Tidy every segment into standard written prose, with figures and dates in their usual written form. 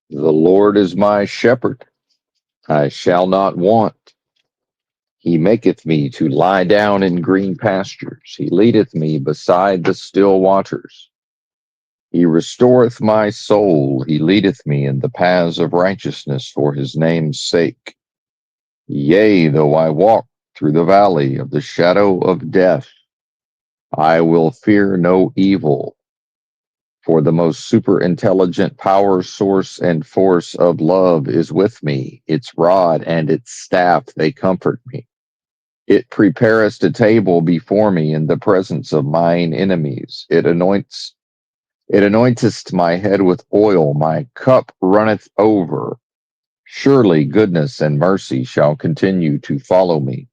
The Lord is my shepherd, I shall not want. He maketh me to lie down in green pastures. He leadeth me beside the still waters. He restoreth my soul. He leadeth me in the paths of righteousness for his name's sake. Yea, though I walk through the valley of the shadow of death, I will fear no evil, for the most super intelligent power, source, and force of love is with me. Its rod and its staff, they comfort me. It prepareth a table before me in the presence of mine enemies. It anointeth my head with oil, my cup runneth over. Surely goodness and mercy shall continue to follow me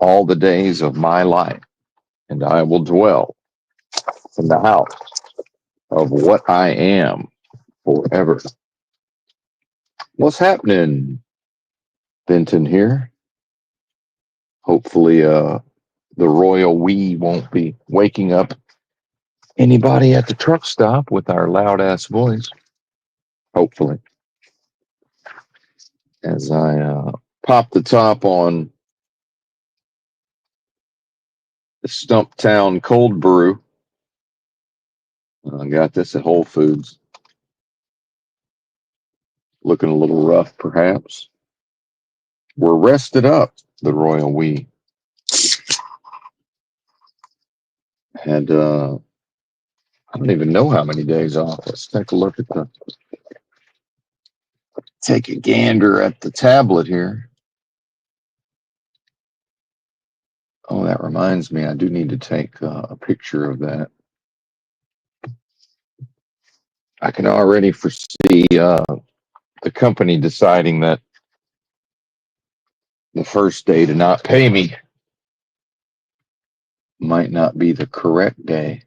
all the days of my life, and I will dwell in the house of what I am forever. What's happening, Benton here? Hopefully, the royal we won't be waking up anybody at the truck stop with our loud ass voice. Hopefully, as I pop the top on the Stumptown Cold Brew. I got this at Whole Foods. Looking a little rough, perhaps. We're rested up, the royal we. Had, I don't even know how many days off. Let's take a look at take a gander at the tablet here. Oh, that reminds me, I do need to take a picture of that. I can already foresee the company deciding that the first day to not pay me might not be the correct day.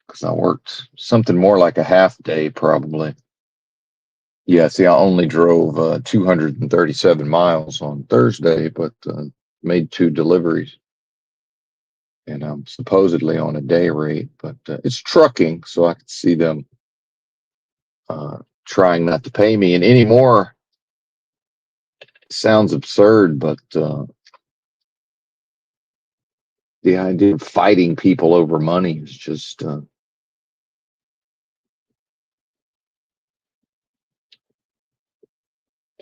Because I worked something more like a half day, probably. Yeah, see, I only drove 237 miles on Thursday, but made 2 deliveries. And I'm supposedly on a day rate, but it's trucking, so I could see them trying not to pay me. And anymore, it sounds absurd, but the idea of fighting people over money is just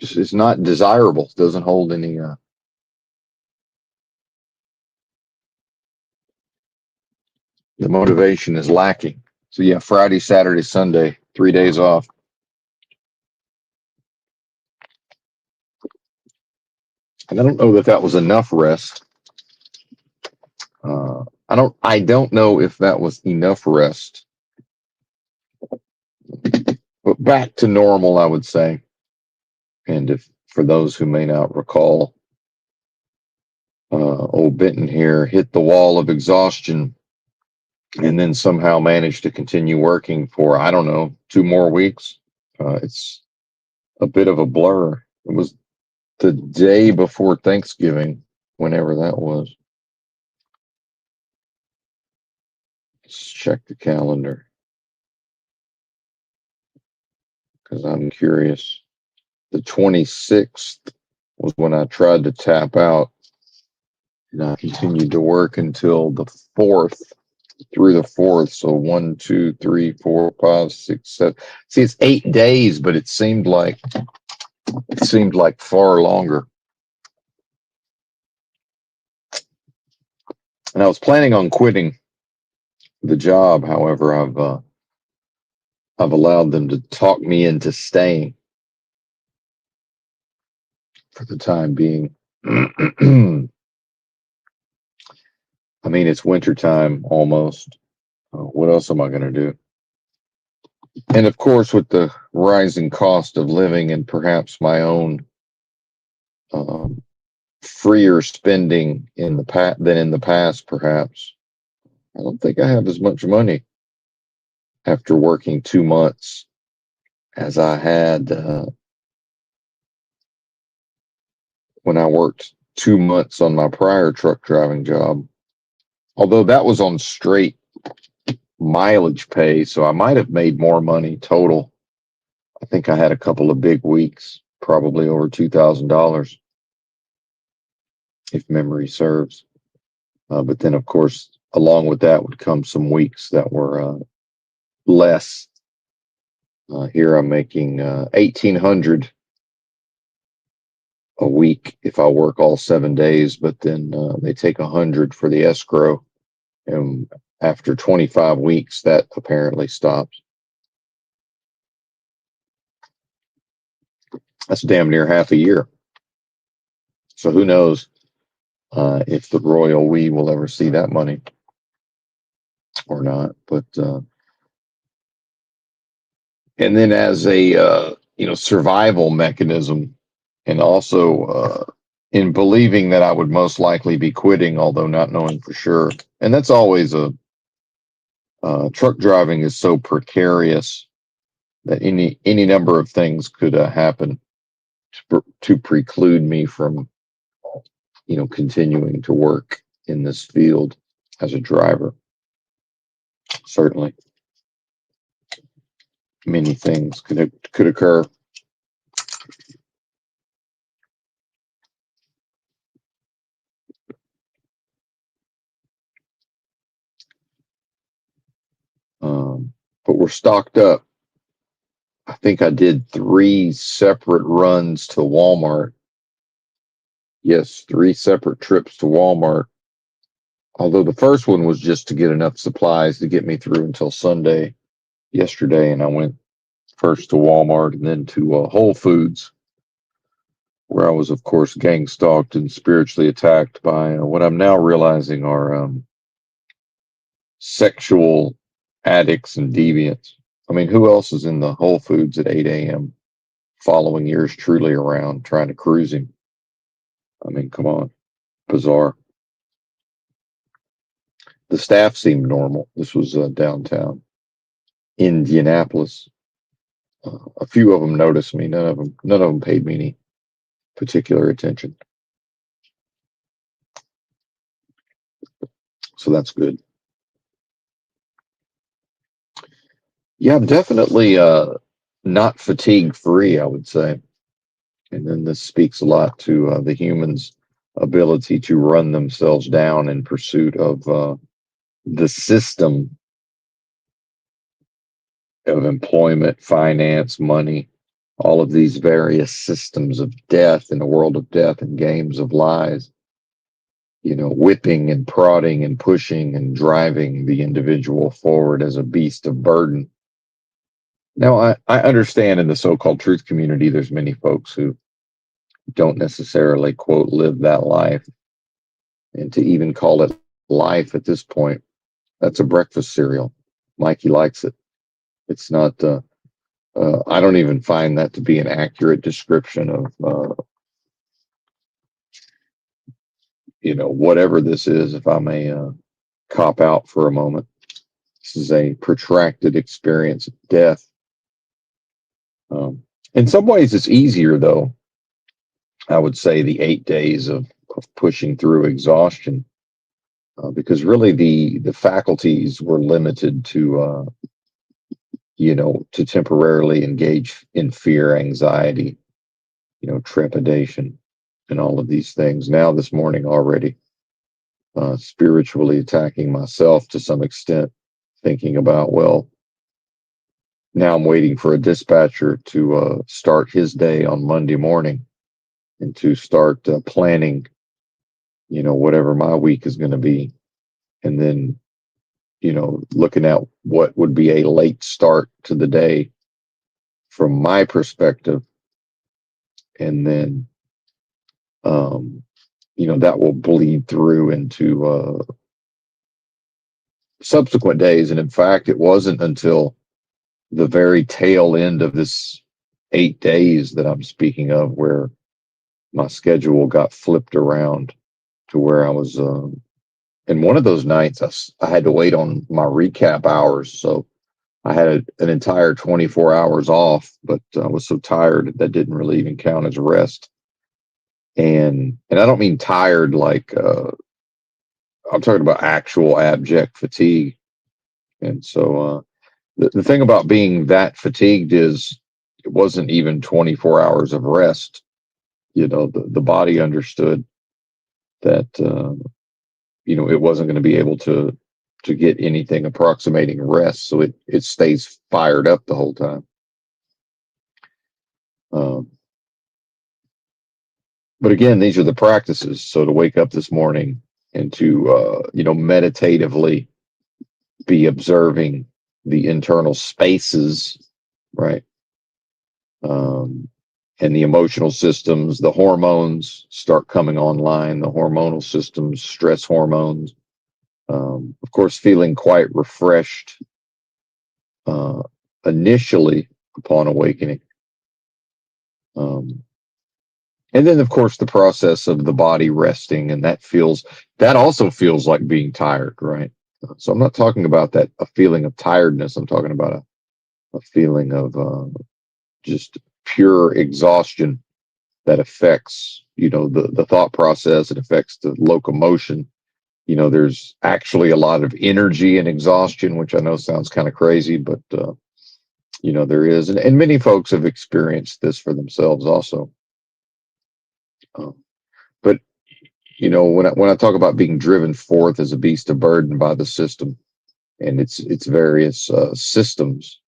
it's not desirable. It doesn't hold any the motivation is lacking. So yeah, Friday, Saturday, Sunday, 3 days off. And I don't know that that was enough rest. I don't know if that was enough rest. But back to normal, I would say. And if for those who may not recall, old Benton here hit the wall of exhaustion and then somehow managed to continue working for, I don't know, 2 more weeks. It's a bit of a blur. It was the day before Thanksgiving, whenever that was. Let's check the calendar because I'm curious. The 26th was when I tried to tap out, and I continued to work until the 4th, through the 4th. So 1, 2, 3, 4, 5, 6, 7. See, it's 8 days, but it seemed like far longer. And I was planning on quitting the job. However, I've allowed them to talk me into staying for the time being. I mean, it's wintertime almost. What else am I going to do? And of course, with the rising cost of living and perhaps my own freer spending in the than in the past, perhaps, I don't think I have as much money after working 2 months as I had when I worked 2 months on my prior truck driving job. Although that was on straight mileage pay, so I might have made more money total. I think I had a couple of big weeks, probably over $2,000, if memory serves. But then, of course, along with that would come some weeks that were less. Here I'm making 1,800 a week if I work all 7 days, but then they take 100 for the escrow, and after 25 weeks, that apparently stops. That's damn near half a year. So who knows if the royal we will ever see that money or not. But and then as a survival mechanism, and also in believing that I would most likely be quitting, although not knowing for sure. And that's always a truck driving is so precarious that any number of things could happen to preclude me from continuing to work in this field as a driver. Certainly, many things could occur. But we're stocked up. I think I did 3 separate runs to Walmart. Yes, 3 separate trips to Walmart. Although the first one was just to get enough supplies to get me through until Sunday yesterday. And I went first to Walmart and then to Whole Foods, where I was, of course, gang stalked and spiritually attacked by what I'm now realizing are sexual addicts and deviants. I mean, who else is in the Whole Foods at 8 a.m. following yours truly around trying to cruise him? I mean, come on. Bizarre. The staff seemed normal. This was downtown Indianapolis. A few of them noticed me. None of them paid me any particular attention. So that's good. Yeah, I'm definitely not fatigue free, I would say. And then this speaks a lot to the humans' ability to run themselves down in pursuit of the system of employment, finance, money, all of these various systems of death in a world of death and games of lies, whipping and prodding and pushing and driving the individual forward as a beast of burden. Now, I understand in the so-called truth community, there's many folks who don't necessarily, quote, live that life. And to even call it life at this point, that's a breakfast cereal. Mikey likes it. It's not, I don't even find that to be an accurate description of, whatever this is, if I may cop out for a moment. This is a protracted experience of death. In some ways, it's easier, though. I would say the 8 days of pushing through exhaustion, because really the faculties were limited to to temporarily engage in fear, anxiety, trepidation, and all of these things. Now, this morning already, spiritually attacking myself to some extent, thinking about, well, now I'm waiting for a dispatcher to start his day on Monday morning and to start planning, whatever my week is going to be. And then, looking at what would be a late start to the day from my perspective. And then, that will bleed through into subsequent days. And in fact, it wasn't until the very tail end of this 8 days that I'm speaking of where my schedule got flipped around to where I was, and one of those nights I had to wait on my recap hours. So I had an entire 24 hours off, but I was so tired that didn't really even count as rest. And I don't mean tired like I'm talking about actual abject fatigue. And so the thing about being that fatigued is it wasn't even 24 hours of rest. The body understood that it wasn't going to be able to get anything approximating rest, so it stays fired up the whole time. Um, but again, these are the practices. So to wake up this morning and to meditatively be observing the internal spaces, right? Um, and the emotional systems, the hormones start coming online, the hormonal systems, stress hormones. Of course, feeling quite refreshed uh, initially upon awakening. Um, and then, of course, the process of the body resting, and that also feels like being tired, right? So I'm not talking about a feeling of tiredness. I'm talking about a feeling of just pure exhaustion that affects, the thought process. It affects the locomotion. There's actually a lot of energy and exhaustion, which I know sounds kind of crazy, but there is, and many folks have experienced this for themselves also. Um, but when I talk about being driven forth as a beast of burden by the system and its various systems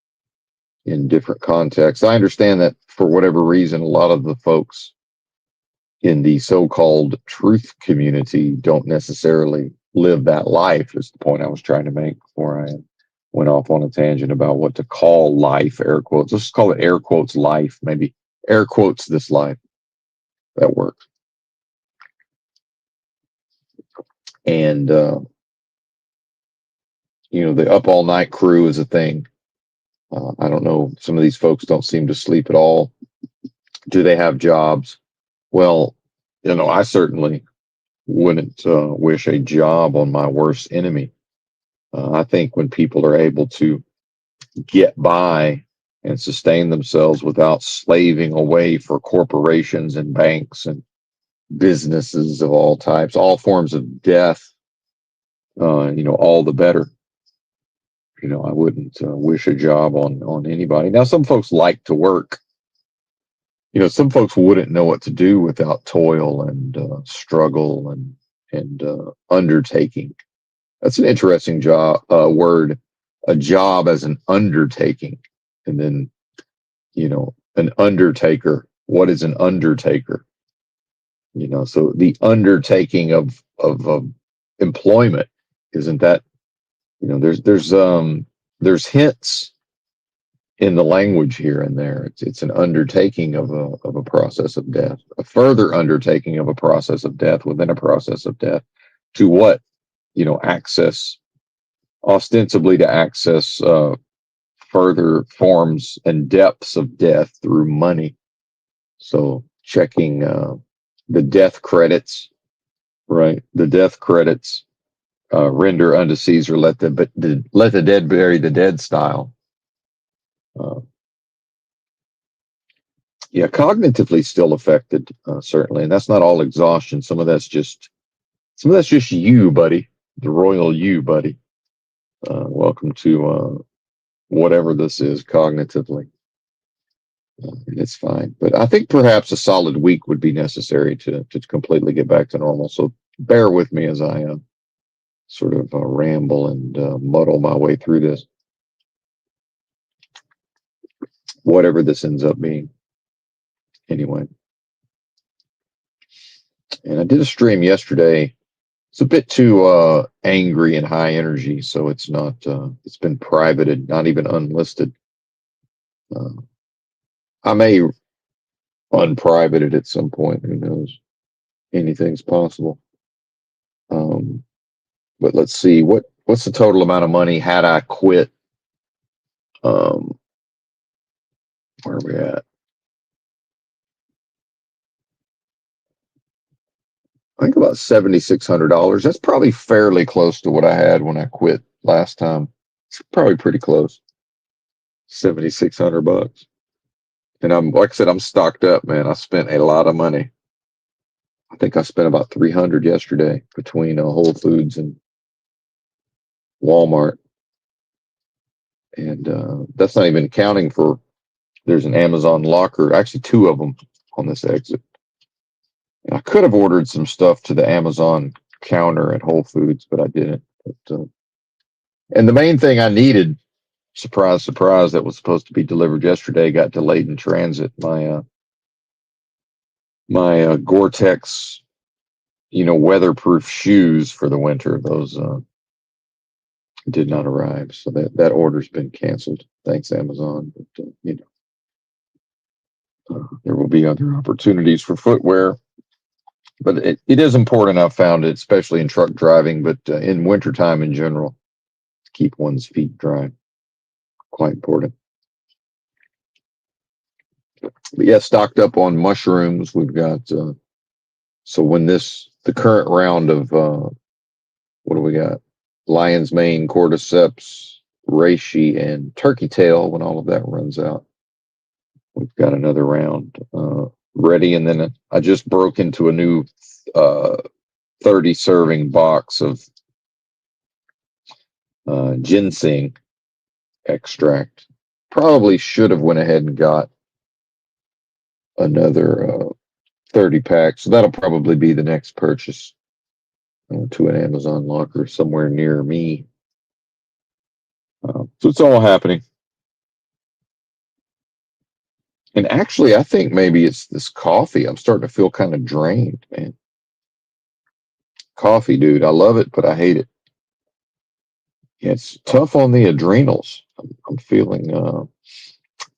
in different contexts, I understand that for whatever reason, a lot of the folks in the so-called truth community don't necessarily live that life. Is the point I was trying to make before I went off on a tangent about what to call life, air quotes. Let's just call it air quotes life, maybe air quotes this life. That works. And the up all night crew is a thing. I don't know. Some of these folks don't seem to sleep at all. Do they have jobs? Well, I certainly wouldn't wish a job on my worst enemy. I think when people are able to get by and sustain themselves without slaving away for corporations and banks and businesses of all types, all forms of death, all the better. I wouldn't wish a job on anybody. Now, some folks like to work. Some folks wouldn't know what to do without toil and struggle and undertaking. That's an interesting word, a job as an undertaking. And then, an undertaker. What is an undertaker? So the undertaking of employment, isn't that, there's hints in the language here and there. It's an undertaking of a process of death, a further undertaking of a process of death within a process of death. To what? Access, ostensibly to access further forms and depths of death through money. So checking the death credits, right? The death credits, render unto Caesar, let the dead bury the dead style. Uh, yeah, cognitively still affected, certainly, and that's not all exhaustion. Some of that's just you, buddy, the royal you, buddy. Welcome to whatever this is cognitively. It's fine, but I think perhaps a solid week would be necessary to completely get back to normal. So bear with me as I sort of ramble and muddle my way through this, whatever this ends up being. Anyway, and I did a stream yesterday. It's a bit too angry and high energy, so it's not. It's been privated, not even unlisted. Uh, I may unprivate it at some point. Who knows? Anything's possible. Um, but let's see what's the total amount of money had I quit. Um, where are we at? I think about $7,600. That's probably fairly close to what I had when I quit last time. It's probably pretty close. $7,600. And like I said, I'm stocked up, man. I spent a lot of money. I think I spent about 300 yesterday between Whole Foods and Walmart. And that's not even counting for, there's an Amazon locker, actually two of them on this exit. And I could have ordered some stuff to the Amazon counter at Whole Foods, but I didn't. And the main thing I needed, surprise, surprise, that was supposed to be delivered yesterday got delayed in transit. My Gore-Tex, weatherproof shoes for the winter, those did not arrive. So that order's been canceled. Thanks, Amazon. But, there will be other opportunities for footwear. But it is important, I've found it, especially in truck driving, but in wintertime in general, to keep one's feet dry. Quite important. But yeah, stocked up on mushrooms. We've got, so when the current round of, what do we got? Lion's mane, cordyceps, reishi, and turkey tail, when all of that runs out, we've got another round ready. And then I just broke into a new 30 serving box of ginseng extract. Probably should have went ahead and got another 30 packs. So that'll probably be the next purchase to an Amazon locker somewhere near me. So it's all happening. And actually, I think maybe it's this coffee. I'm starting to feel kind of drained, man. Coffee, dude. I love it, but I hate it. Yeah, it's tough on the adrenals. I'm feeling a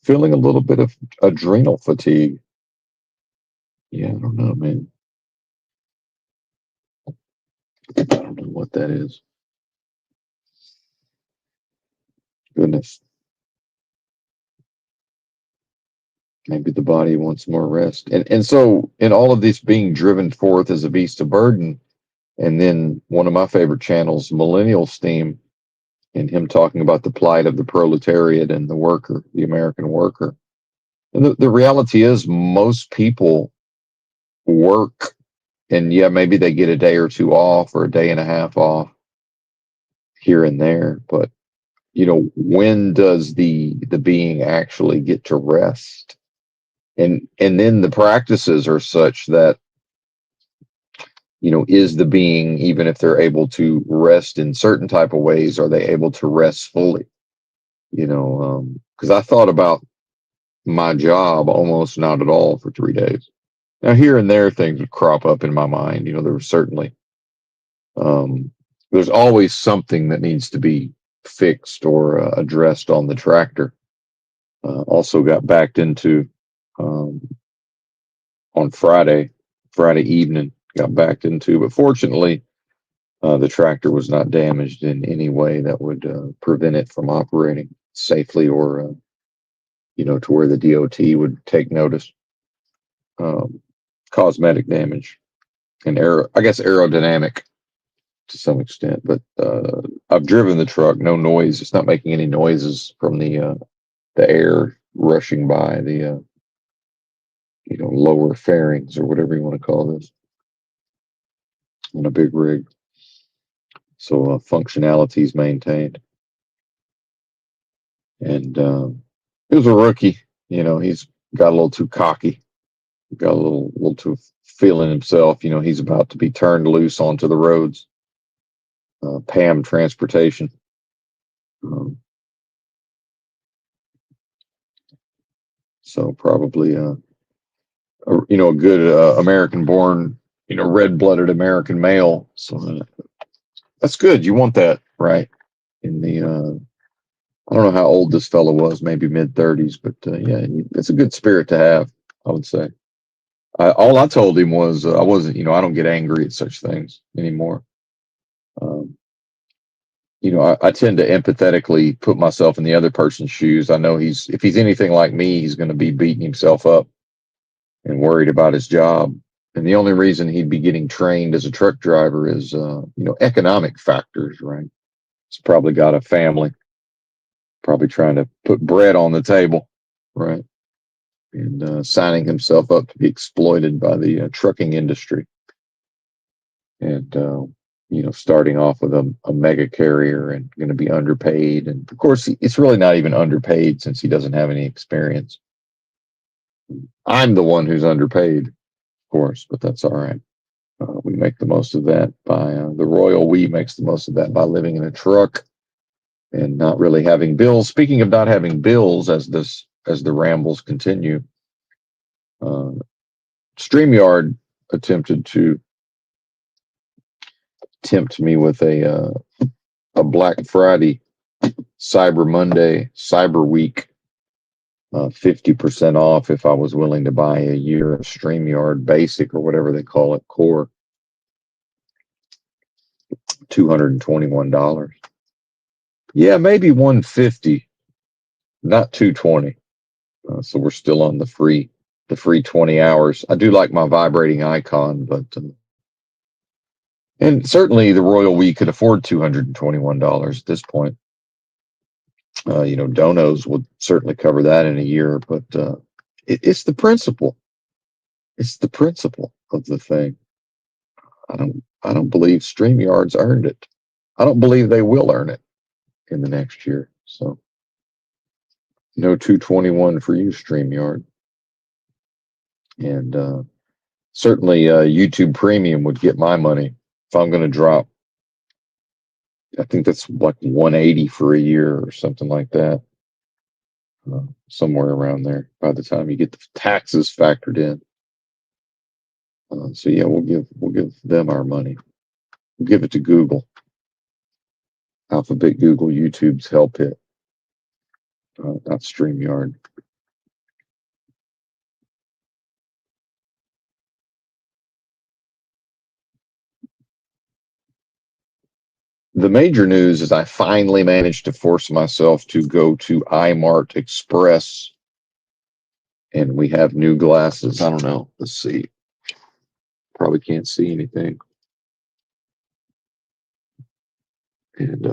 little bit of adrenal fatigue. Yeah, I don't know, man. I don't know what that is. Goodness. Maybe the body wants more rest. And so in all of this being driven forth as a beast of burden, and then one of my favorite channels, Millennial Steam, and him talking about the plight of the proletariat and the worker, the American worker. And the reality is most people work, and yeah, maybe they get a day or two off or a day and a half off here and there, but when does the being actually get to rest? And then the practices are such that, is the being, even if they're able to rest in certain type of ways, are they able to rest fully? Because I thought about my job almost not at all for 3 days. Now, here and there, things would crop up in my mind. There was certainly, there's always something that needs to be fixed or addressed on the tractor. Also got backed into on Friday evening, got backed into, but fortunately, the tractor was not damaged in any way that would prevent it from operating safely or, to where the DOT would take notice. Cosmetic damage and I guess aerodynamic to some extent, but I've driven the truck, no noise. It's not making any noises from the air rushing by the lower fairings or whatever you want to call this on a big rig. So functionality is maintained. And he was a rookie. He's got a little too cocky, got a little too feeling himself. He's about to be turned loose onto the roads. Pam transportation. So probably a good American-born, red-blooded American male. So that's good. You want that, right? In the I don't know how old this fellow was, maybe mid-30s, but yeah, it's a good spirit to have, I would say. All I told him was I wasn't, I don't get angry at such things anymore. I tend to empathetically put myself in the other person's shoes. I know if he's anything like me, he's going to be beating himself up and worried about his job. And the only reason he'd be getting trained as a truck driver is, economic factors, right? He's probably got a family, probably trying to put bread on the table, right? And signing himself up to be exploited by the trucking industry. And starting off with a mega carrier and going to be underpaid. And of course, it's really not even underpaid since he doesn't have any experience. I'm the one who's underpaid, of course, but that's all right. We make the most of that by the royal we makes the most of that by living in a truck and not really having bills. Speaking of not having bills, as the rambles continue, uh, StreamYard attempted to tempt me with a Black Friday, Cyber Monday, Cyber Week, 50% off if I was willing to buy a year of StreamYard Basic or whatever they call it, Core, $221. Yeah, maybe 150, not 220. So we're still on the free 20 hours. I do like my vibrating icon, but and certainly the Royal We could afford $221 at this point. Donos would certainly cover that in a year, but it's the principle. It's the principle of the thing. I don't believe StreamYard's earned it. I don't believe they will earn it in the next year. So no 221 for you, StreamYard. And certainly YouTube Premium would get my money if I'm going to drop. I think that's like 180 for a year or something like that. Somewhere around there by the time you get the taxes factored in. So yeah, we'll give them our money. We'll give it to Google. Alphabet Google YouTube's hell pit, not StreamYard. The major news is I finally managed to force myself to go to iMart Express, and we have new glasses. I don't know. Let's see. Probably can't see anything. And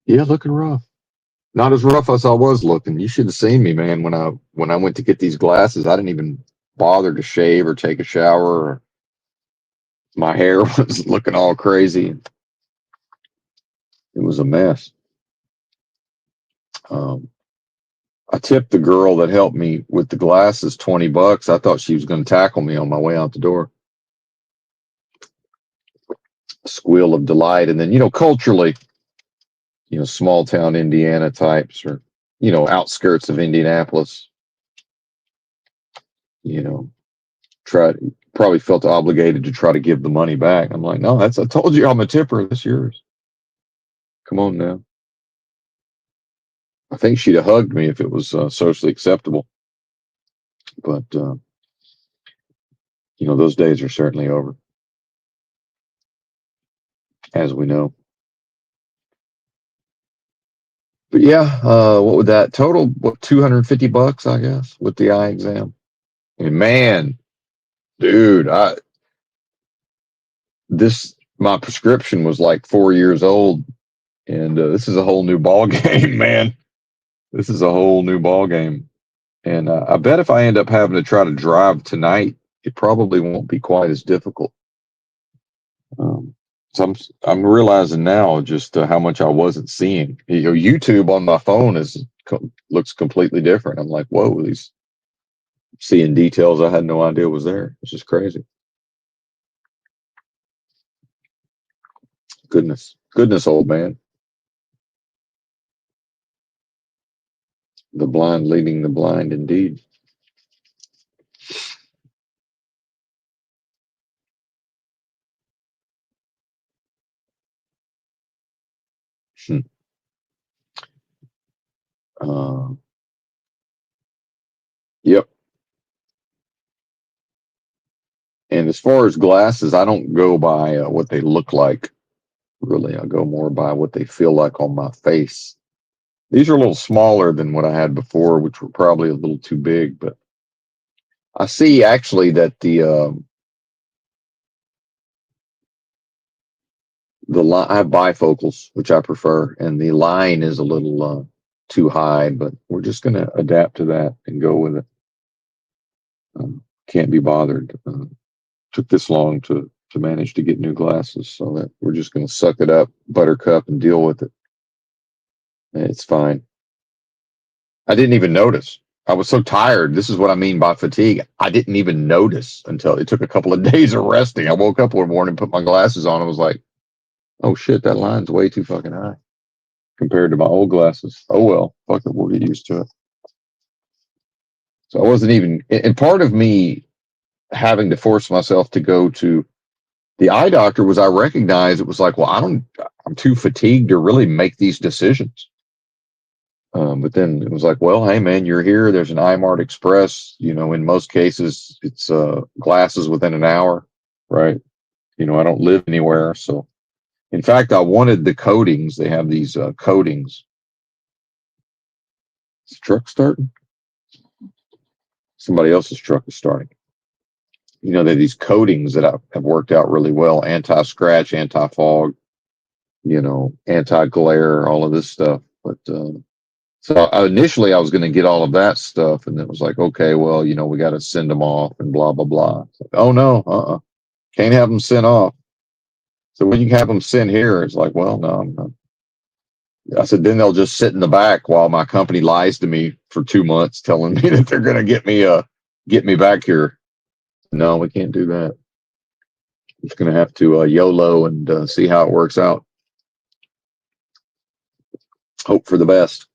yeah, looking rough. Not as rough as I was looking. You should have seen me, man, when I went to get these glasses. I didn't even bother to shave or take a shower. My hair was looking all crazy. It was a mess. Um, I tipped the girl that helped me with the glasses $20. I thought she was going to tackle me on my way out the door. Squeal of delight. And then, culturally, small town Indiana types or, outskirts of Indianapolis, you know, probably felt obligated to try to give the money back. I'm like, no, I told you I'm a tipper. That's yours. Come on now. I think she'd have hugged me if it was socially acceptable. But, those days are certainly over, as we know. But yeah, what would that total? What, $250, I guess, with the eye exam? And man, dude, my prescription was like 4 years old, and this is a whole new ball game, man. This is a whole new ball game, and I bet if I end up having to try to drive tonight, it probably won't be quite as difficult. So I'm realizing now just how much I wasn't seeing. YouTube on my phone looks completely different. I'm like, whoa, these seeing details I had no idea was there. It's just crazy. Goodness, old man. The blind leading the blind, indeed. Hmm. Uh, yep. And as far as glasses, I don't go by what they look like. Really, I go more by what they feel like on my face. These are a little smaller than what I had before, which were probably a little too big. But I see actually that the line, I have bifocals, which I prefer, and the line is a little too high. But we're just going to adapt to that and go with it. can't be bothered. Took this long to manage to get new glasses, so that we're just going to suck it up, buttercup, and deal with it. It's fine. I didn't even notice. I was so tired. This is what I mean by fatigue. I didn't even notice until it took a couple of days of resting. I woke up one morning, put my glasses on, and was like, oh shit, that line's way too fucking high compared to my old glasses. Oh well, fuck it, we'll get used to it. So I wasn't even, and part of me having to force myself to go to the eye doctor was I recognized it was like, well, I'm too fatigued to really make these decisions. But then it was like, well, hey man, you're here. There's an iMart Express. In most cases, it's glasses within an hour, right? I don't live anywhere, so in fact, I wanted the coatings. They have these coatings. Is the truck starting? Somebody else's truck is starting. They're these coatings that have worked out really well: anti-scratch, anti-fog, anti-glare, all of this stuff. But so initially I was going to get all of that stuff, and it was like, okay, well, we got to send them off and blah blah blah. Like, oh no, can't have them sent off. So when you have them sent here, it's like, well, no, I'm not. I said, then they'll just sit in the back while my company lies to me for 2 months, telling me that they're going to get me back here. No, we can't do that. Just going to have to YOLO and see how it works out. Hope for the best.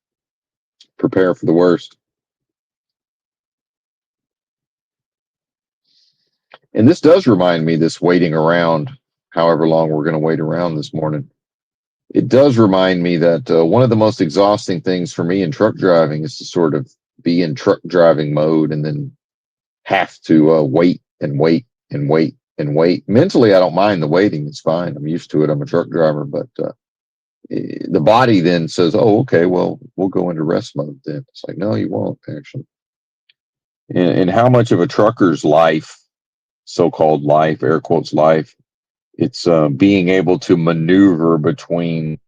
Prepare for the worst. And this does remind me, this waiting around, however long we're going to wait around this morning. It does remind me that one of the most exhausting things for me in truck driving is to sort of be in truck driving mode and then have to wait and wait and wait and wait. Mentally, I don't mind the waiting. It's fine. I'm used to it. I'm a truck driver. But the body then says, oh, okay, well, we'll go into rest mode then. It's like, no, you won't, actually. And how much of a trucker's life, so-called life, air quotes life, it's being able to maneuver between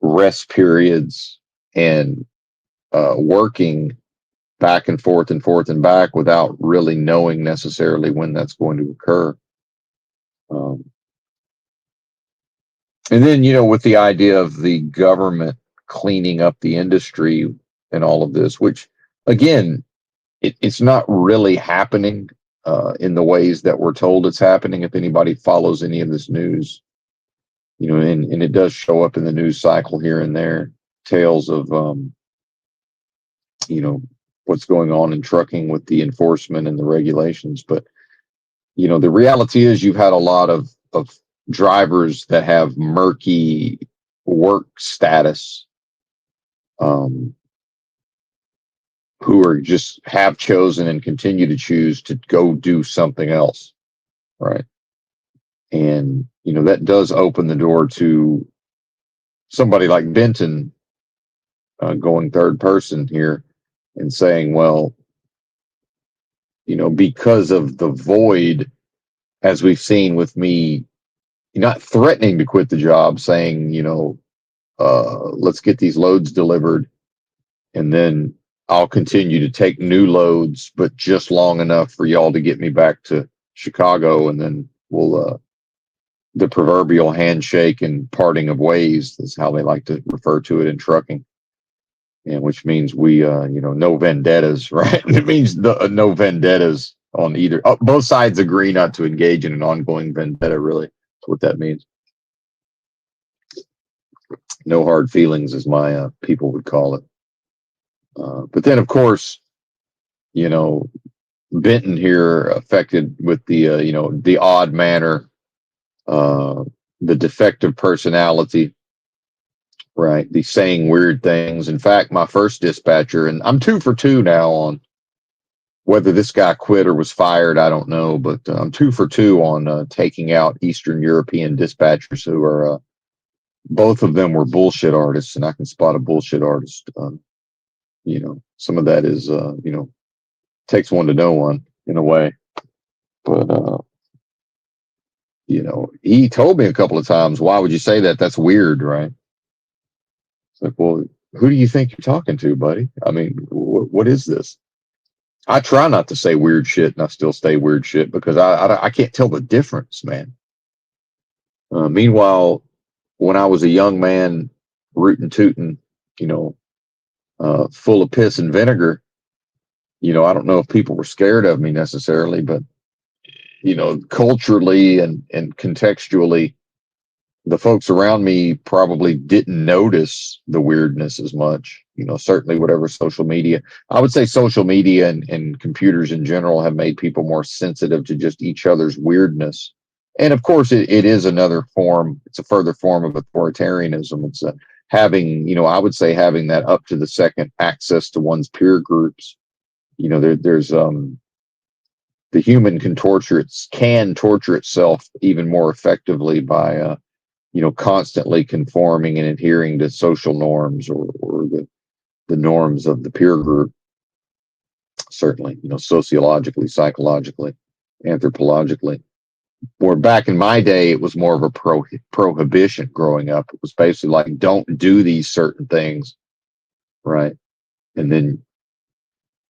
rest periods and working back and forth and forth and back without really knowing necessarily when that's going to occur. And then, with the idea of the government cleaning up the industry and all of this, which again, it's not really happening in the ways that we're told it's happening. If anybody follows any of this news, and it does show up in the news cycle here and there, tales of, what's going on in trucking with the enforcement and the regulations. But, the reality is you've had a lot of drivers that have murky work status, who are just have chosen and continue to choose to go do something else, right? And that does open the door to somebody like Benton going third person here and saying, well, because of the void, as we've seen with me not threatening to quit the job, saying, let's get these loads delivered, and then I'll continue to take new loads, but just long enough for y'all to get me back to Chicago, and then we'll the proverbial handshake and parting of ways is how they like to refer to it in trucking, and which means we no vendettas, right? It means no vendettas on either. Both sides agree not to engage in an ongoing vendetta. Really, that's what that means. No hard feelings, as my people would call it. But then, of course, Benton here affected with the the odd manner, the defective personality, right? The saying weird things. In fact, my first dispatcher, and I'm 2 for 2 now on whether this guy quit or was fired, I don't know, but I'm 2 for 2 on taking out Eastern European dispatchers who are both of them were bullshit artists, and I can spot a bullshit artist. Some of that is takes one to know one in a way, but he told me a couple of times, why would you say that? That's weird, right? It's like, well, who do you think you're talking to, buddy? I mean, what is this? I try not to say weird shit, and I still say weird shit because I can't tell the difference, man. Meanwhile, when I was a young man, rootin' tootin', you know, full of piss and vinegar, I don't know if people were scared of me necessarily, but culturally and contextually, the folks around me probably didn't notice the weirdness as much. Certainly whatever social media, I would say social media and computers in general have made people more sensitive to just each other's weirdness. And of course, it is another form, it's a further form of authoritarianism. It's having, I would say having that up to the second access to one's peer groups. There's the human can torture itself even more effectively by constantly conforming and adhering to social norms or the norms of the peer group. Certainly, sociologically, psychologically, anthropologically. Where back in my day, it was more of a prohibition growing up. It was basically like, don't do these certain things, right? And then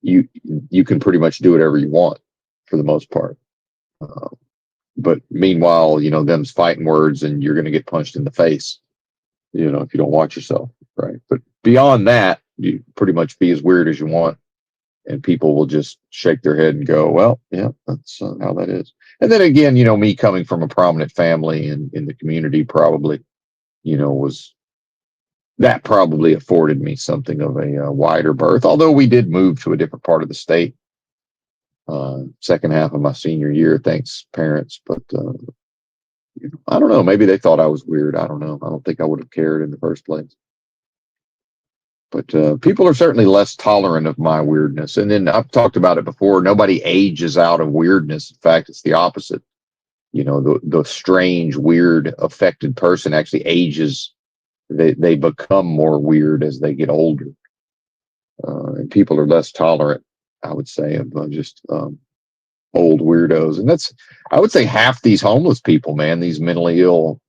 you can pretty much do whatever you want for the most part. Uh, but meanwhile, them's fighting words, and you're going to get punched in the face, if you don't watch yourself, right? But beyond that, you pretty much be as weird as you want, and people will just shake their head and go, "Well, yeah, that's how that is." And then again, me coming from a prominent family in the community probably, was that probably afforded me something of a wider berth. Although we did move to a different part of the state second half of my senior year, thanks parents. But I don't know. Maybe they thought I was weird. I don't know. I don't think I would have cared in the first place. But people are certainly less tolerant of my weirdness. And then I've talked about it before. Nobody ages out of weirdness. In fact, it's the opposite. The strange, weird, affected person actually ages. They become more weird as they get older. And people are less tolerant, I would say, of just old weirdos. And I would say half these homeless people, man, these mentally ill,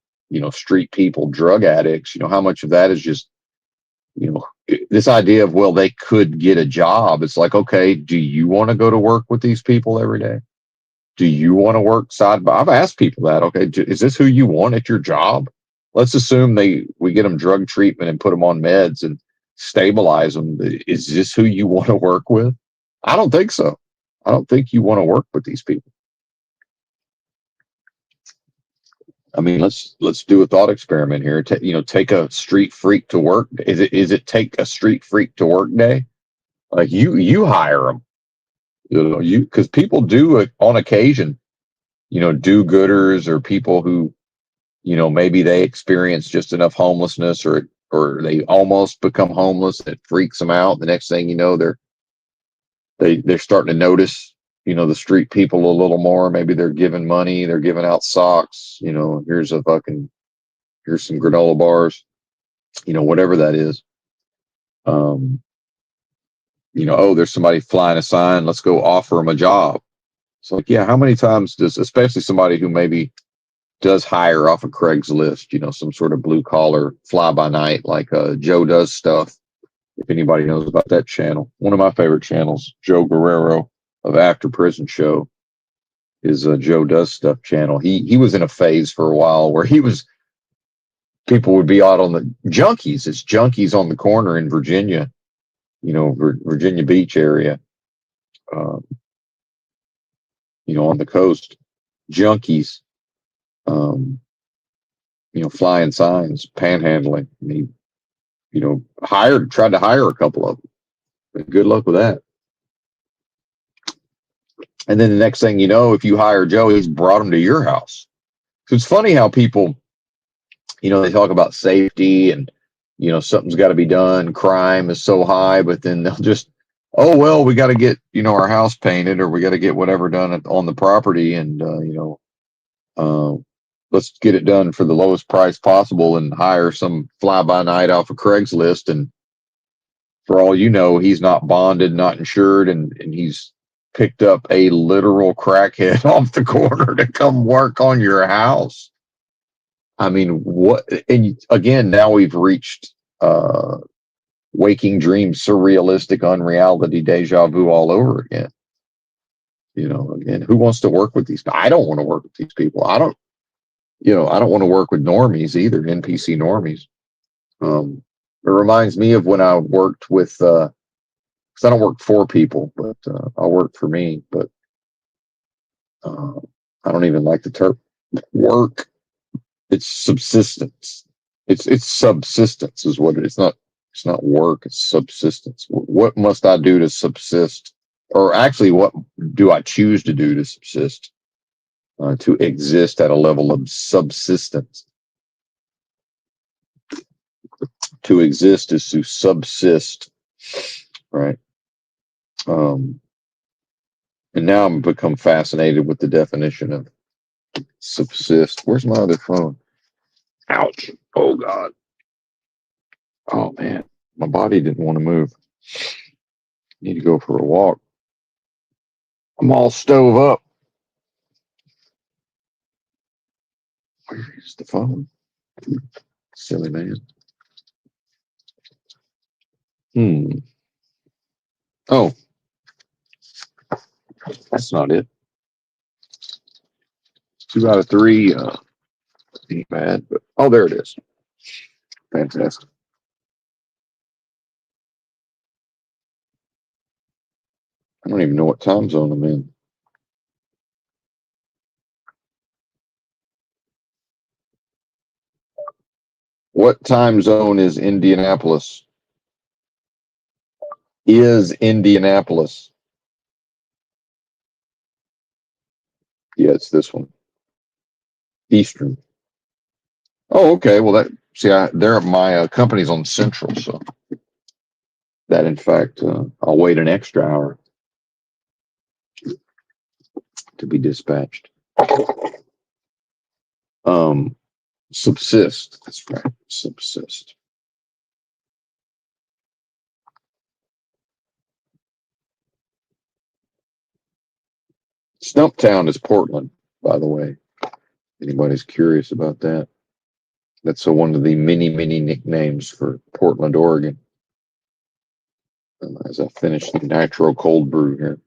street people, drug addicts, how much of that is just, this idea of, well, they could get a job. It's like, okay, do you want to go to work with these people every day? Do you want to work side by? I've asked people that. Okay, is this who you want at your job? Let's assume we get them drug treatment and put them on meds and stabilize them. Is this who you want to work with? I don't think so. I don't think you want to work with these people. I mean, let's do a thought experiment here. Take a street freak to work. Is it take a street freak to work day? Like you hire them. Because people do it on occasion. Do-gooders or people who maybe they experience just enough homelessness or they almost become homeless. It freaks them out. The next thing you know, they're starting to notice the street people a little more. Maybe they're giving money, they're giving out socks. Here's some granola bars, whatever that is. Oh, there's somebody flying a sign, let's go offer them a job. It's like, yeah, how many times does, especially somebody who maybe does hire off of Craigslist, some sort of blue collar fly by night, like Joe Does Stuff. If anybody knows about that channel, one of my favorite channels, Joe Guerrero of After Prison Show, is a Joe Does Stuff channel. He was in a phase for a while where people would be out on the junkies. It's junkies on the corner in Virginia, Virginia Beach area, um, on the coast, junkies, flying signs, panhandling. And he tried to hire a couple of them. But good luck with that. And then the next thing you know, if you hire Joe, he's brought him to your house. So it's funny how people, they talk about safety and, something's got to be done. Crime is so high, but then they'll just, oh, well, we got to get, our house painted or we got to get whatever done on the property. And, let's get it done for the lowest price possible and hire some fly by night off of Craigslist. And for all you know, he's not bonded, not insured, and he's picked up a literal crackhead off the corner to come work on your house. I mean, what? And again, now we've reached waking dream, surrealistic, unreality, deja vu all over again. Again, who wants to work with these? I don't want to work with these people. I don't want to work with normies either, NPC normies. It reminds me of when I worked with, because I don't work for people, but I work for me. But uh, I don't even like the term work. It's subsistence. It's subsistence is what it is. It's not work. It's subsistence. What must I do to subsist? Or actually, what do I choose to do to subsist? To exist at a level of subsistence. To exist is to subsist, right? And now I'm become fascinated with the definition of subsist. Where's my other phone? Ouch. Oh God. Oh man. My body didn't want to move. Need to go for a walk. I'm all stove up. Where's the phone? Silly man. Oh, that's not it. 2 out of 3. Ain't bad, but oh, there it is. Fantastic. I don't even know what time zone I'm in. What time zone is Indianapolis? Is Indianapolis? Yeah, it's this one. Eastern. Oh, okay. Well, my company's on Central, so that in fact, I'll wait an extra hour to be dispatched. Um, subsist. That's right. Subsist. Stumptown is Portland, by the way. Anybody's curious about that? That's one of the many, many nicknames for Portland, Oregon. As I finish the nitro cold brew here.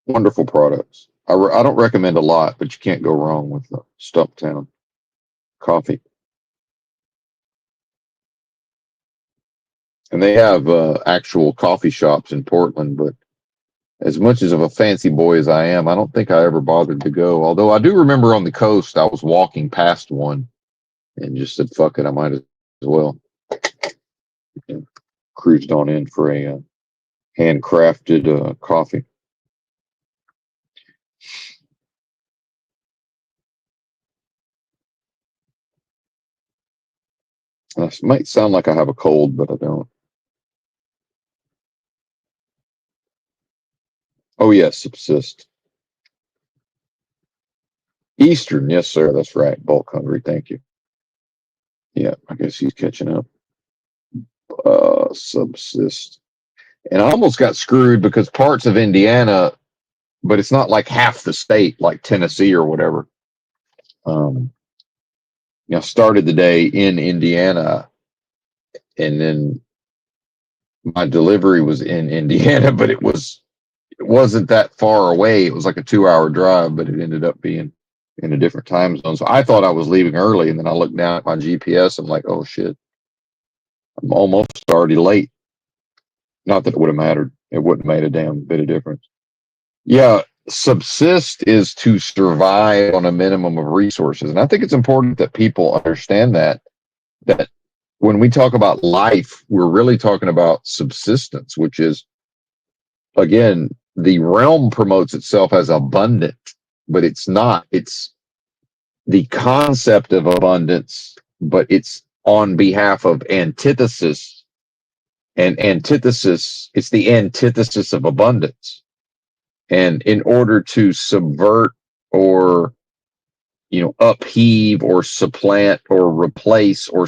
Wonderful products. I don't recommend a lot, but you can't go wrong with Stumptown coffee. And they have actual coffee shops in Portland, but as much as of a fancy boy as I am, I don't think I ever bothered to go. Although I do remember on the coast, I was walking past one and just said, fuck it, I might as well. And cruised on in for a handcrafted coffee. This might sound like I have a cold, but I don't. Oh, yes, subsist. Eastern, yes, sir. That's right. Bulk hungry. Thank you. Yeah, I guess he's catching up. Subsist. And I almost got screwed because parts of Indiana, but it's not like half the state, like Tennessee or whatever. Um, started the day in Indiana, and then my delivery was in Indiana, but it wasn't that far away. It was like a 2 hour drive, but it ended up being in a different time zone. So I thought I was leaving early, and then I looked down at my GPS. I'm like, oh shit, I'm almost already late. Not that it would have mattered. It wouldn't have made a damn bit of difference. Yeah, subsist is to survive on a minimum of resources. And I think it's important that people understand that when we talk about life, we're really talking about subsistence, which is, again, the realm promotes itself as abundant, but it's not. It's the concept of abundance, but it's on behalf of antithesis. And antithesis, it's the antithesis of abundance. And in order to subvert or upheave or supplant or replace or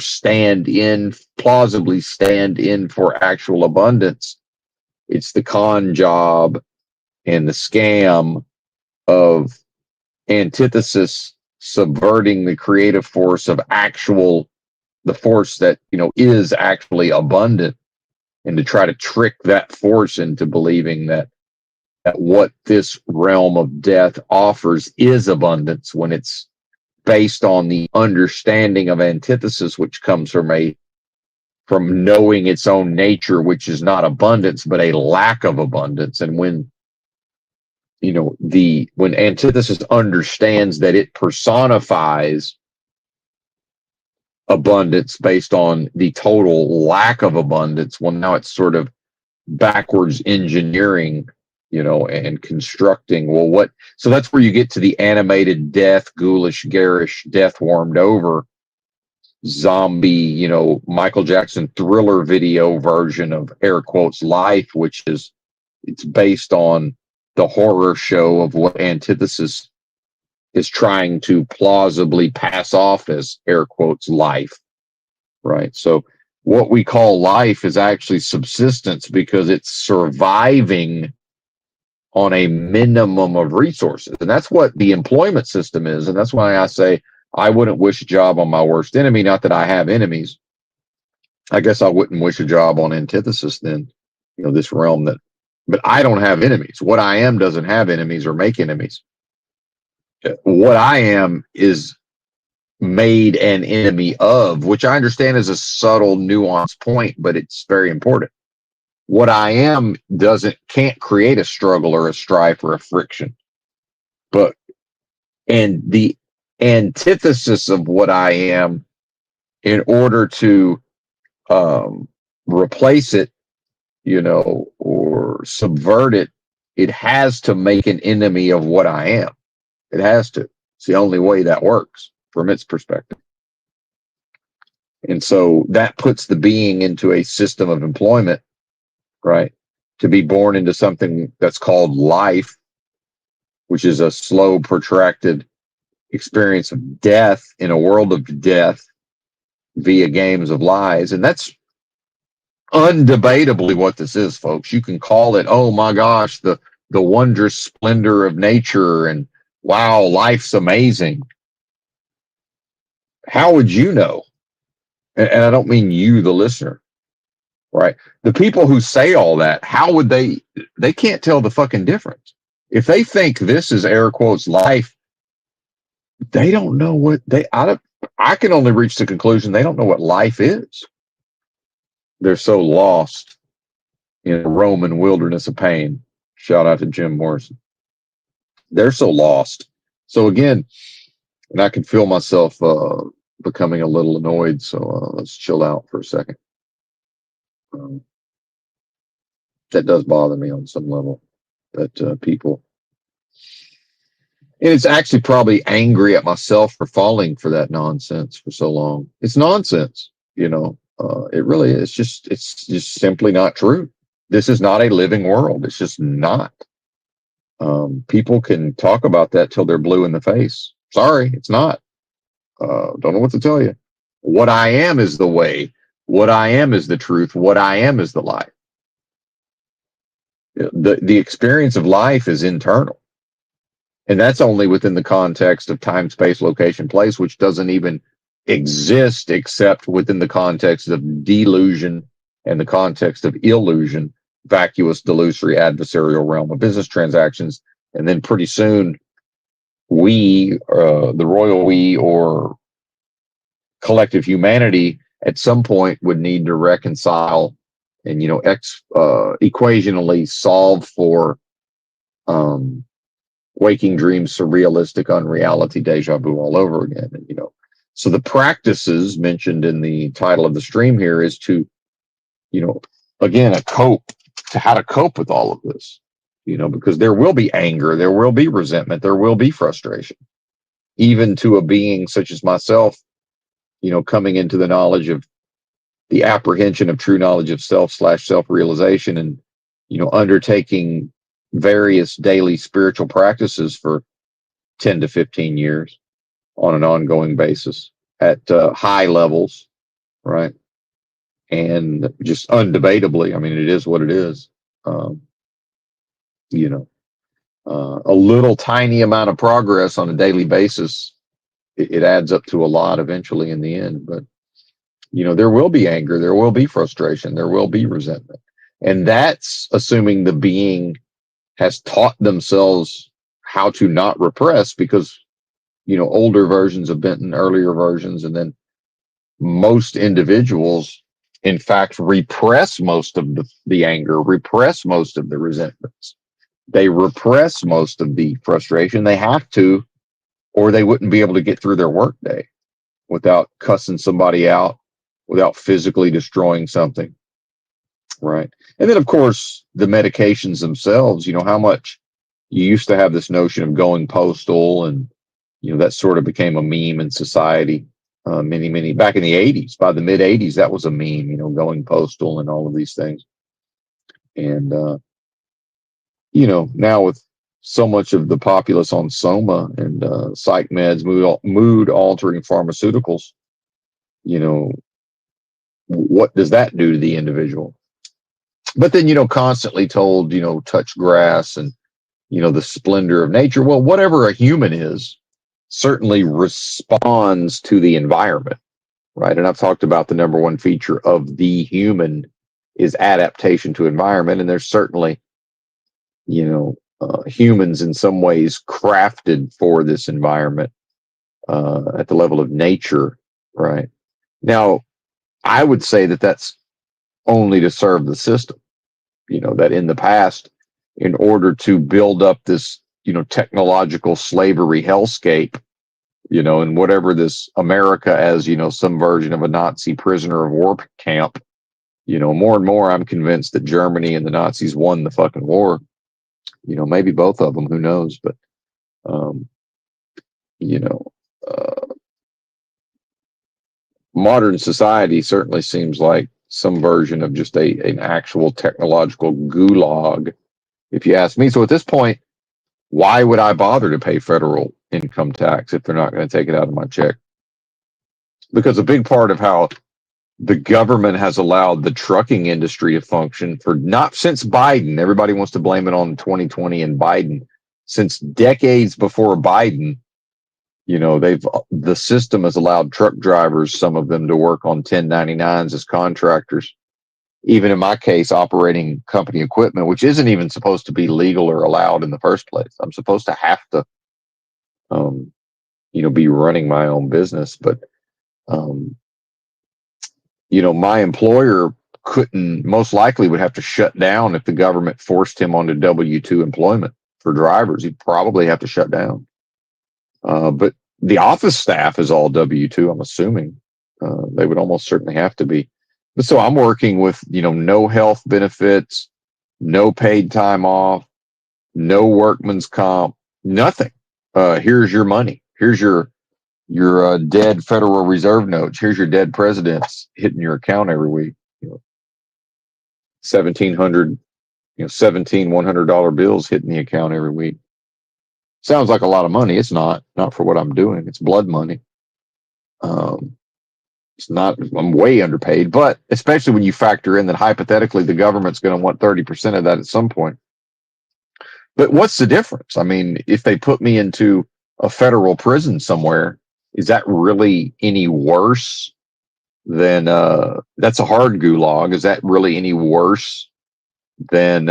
plausibly stand in for actual abundance, it's the con job and the scam of antithesis subverting the creative force of the force that is actually abundant, and to try to trick that force into believing that that what this realm of death offers is abundance when it's based on the understanding of antithesis, which comes from knowing its own nature, which is not abundance, but a lack of abundance. And when when antithesis understands that it personifies abundance based on the total lack of abundance, well, now it's sort of backwards engineering, and constructing. Well, so that's where you get to the animated death, ghoulish, garish, death warmed over zombie, Michael Jackson Thriller video version of air quotes life, which it's based on the horror show of what antithesis is trying to plausibly pass off as air quotes life, right? So what we call life is actually subsistence because it's surviving on a minimum of resources. And that's what the employment system is. And that's why I say I wouldn't wish a job on my worst enemy. Not that I have enemies. I guess I wouldn't wish a job on antithesis then, this realm but I don't have enemies. What I am doesn't have enemies or make enemies. What I am is made an enemy of, which I understand is a subtle, nuanced point, but it's very important. What I am can't create a struggle or a strife or a friction. And the antithesis of what I am, in order to replace it, or subvert it, it has to make an enemy of what I am. It has to. It's the only way that works from its perspective. And so that puts the being into a system of employment, right? To be born into something that's called life, which is a slow, protracted experience of death in a world of death via games of lies. And that's undebatably what this is, folks. You can call it, oh my gosh, the wondrous splendor of nature, and wow, life's amazing. How would you know? And I don't mean you, the listener, right? The people who say all that, how would they can't tell the fucking difference. If they think this is air quotes life, they don't know what I can only reach the conclusion they don't know what life is. They're so lost in the Roman wilderness of pain. Shout out to Jim Morrison. They're so lost. So again, and I can feel myself becoming a little annoyed. So let's chill out for a second. That does bother me on some level, that people, and it's actually probably angry at myself for falling for that nonsense for so long. It's nonsense, it really is. It's just simply not true. This is not a living world. It's just not. People can talk about that till they're blue in the face. Sorry, it's not. Don't know what to tell you. What I am is the way. What I am is the truth. What I am is the life. The experience of life is internal. And that's only within the context of time, space, location, place, which doesn't even exist except within the context of delusion and the context of illusion, vacuous, delusory, adversarial realm of business transactions. And then pretty soon, we, the royal we, or collective humanity, at some point would need to reconcile and, equationally solve for waking dreams, surrealistic, unreality, deja vu all over again. And, so the practices mentioned in the title of the stream here is to, again, how to cope with all of this, because there will be anger, there will be resentment, there will be frustration, even to a being such as myself, coming into the knowledge of the apprehension of true knowledge of self/self-realization, and, undertaking various daily spiritual practices for 10 to 15 years on an ongoing basis at high levels, right? And just undebatably, I mean, it is what it is. A little tiny amount of progress on a daily basis, it adds up to a lot eventually in the end. But, there will be anger, there will be frustration, there will be resentment. And that's assuming the being has taught themselves how to not repress because, older versions of Benton, earlier versions, and then most individuals, in fact, repress most of the anger, repress most of the resentments. They repress most of the frustration. They have to, or they wouldn't be able to get through their workday without cussing somebody out, without physically destroying something. Right. And then, of course, the medications themselves, how much you used to have this notion of going postal, and, that sort of became a meme in society. Many, back in the 80s, by the mid 80s, that was a meme, going postal and all of these things. And, now with so much of the populace on soma and psych meds, mood altering pharmaceuticals, what does that do to the individual? But then, constantly told, touch grass and, the splendor of nature. Well, whatever a human is certainly responds to the environment, right? And I've talked about the number one feature of the human is adaptation to environment. And there's certainly, humans in some ways crafted for this environment at the level of nature, right? Now, I would say that that's only to serve the system. That in the past, in order to build up this, technological slavery hellscape, and whatever this America as, some version of a Nazi prisoner of war camp, more and more I'm convinced that Germany and the Nazis won the fucking war. Maybe both of them, who knows? But, um, you know, uh, modern society certainly seems like some version of just an actual technological gulag, if you ask me. So at this point, why would I bother to pay federal income tax if they're not going to take it out of my check? Because a big part of how the government has allowed the trucking industry to function for not since Biden, everybody wants to blame it on 2020 and Biden. Since decades before Biden, the system has allowed truck drivers, some of them, to work on 1099s as contractors. Even in my case, operating company equipment, which isn't even supposed to be legal or allowed in the first place. I'm supposed to have to, be running my own business. But, my employer most likely would have to shut down if the government forced him onto W-2 employment for drivers. He'd probably have to shut down. But the office staff is all W-2, I'm assuming. They would almost certainly have to be. But so I'm working with, no health benefits, no paid time off, no workman's comp, nothing. Here's your money. Here's your dead Federal Reserve notes. Here's your dead presidents hitting your account every week. 1,700, $1,100 bills hitting the account every week. Sounds like a lot of money. It's not for what I'm doing. It's blood money. It's not, I'm way underpaid, but especially when you factor in that hypothetically the government's going to want 30% of that at some point. But what's the difference? I mean, if they put me into a federal prison somewhere, is that really any worse than, that's a hard gulag. Is that really any worse than,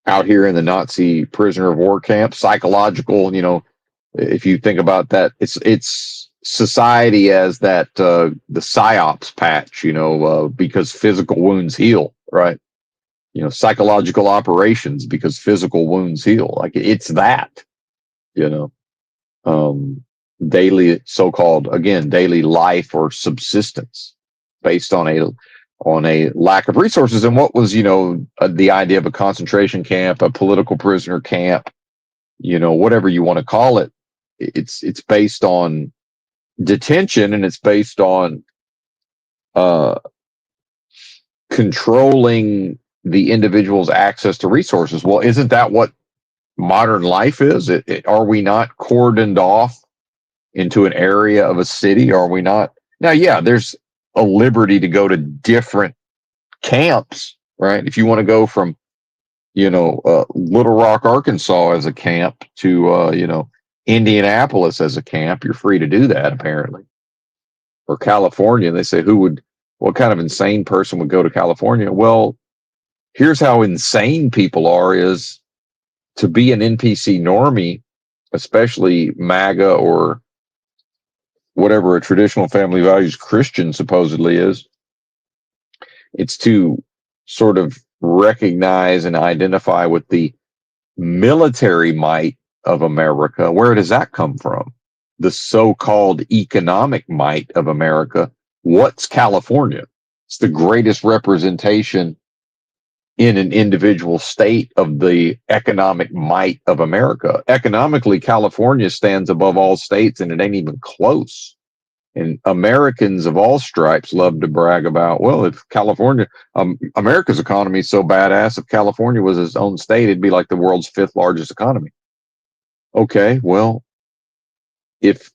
out here in the Nazi prisoner of war camp? Psychological, if you think about that, it's society as that, the psyops patch, because physical wounds heal, right? Psychological operations because physical wounds heal. Like it's that, daily so-called, again, daily life or subsistence based on a lack of resources. And what was, the idea of a concentration camp, a political prisoner camp, whatever you want to call it, it's based on detention, and it's based on controlling the individual's access to resources. Well, isn't that what modern life is? Are we not cordoned off into an area of a city? Are we not? Now, yeah, there's a liberty to go to different camps, right? If you want to go from, Little Rock, Arkansas as a camp to, Indianapolis as a camp, you're free to do that, apparently. Or California, they say, what kind of insane person would go to California? Well, Here's how insane people are: is to be an NPC normie, especially MAGA or whatever a traditional family values Christian supposedly is. It's to sort of recognize and identify with the military might of America. Where does that come from? The so-called economic might of America. What's California? It's the greatest representation in an individual state of the economic might of America. Economically, California stands above all states, and it ain't even close. And Americans of all stripes love to brag about, well, if California, America's economy is so badass, if California was its own state, it'd be like the world's fifth largest economy. Okay, well, if,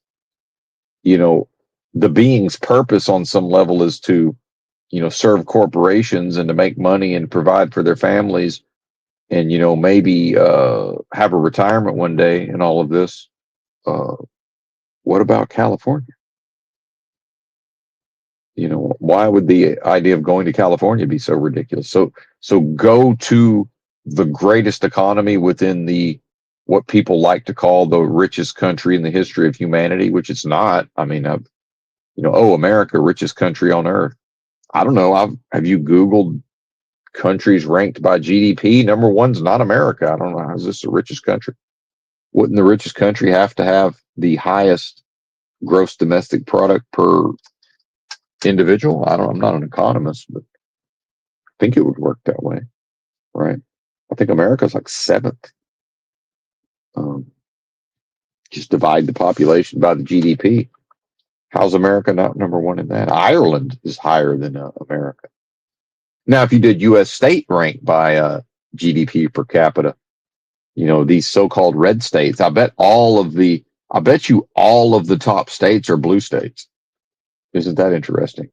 you know, the being's purpose on some level is to, serve corporations and to make money and provide for their families and, maybe have a retirement one day and all of this, uh, what about California? Why would the idea of going to California be so ridiculous? So go to the greatest economy within the what people like to call the richest country in the history of humanity, which it's not. I mean, America, richest country on earth. I don't know. Have you Googled countries ranked by GDP? Number one's not America. I don't know. How's this the richest country? Wouldn't the richest country have to have the highest gross domestic product per individual? I'm not an economist, but I think it would work that way, right? I think America's like seventh. Just divide the population by the GDP. How's America not number one in that? Ireland is higher than America. Now, if you did U.S. state rank by GDP per capita, these so-called red states, I bet you all of the top states are blue states. Isn't that interesting?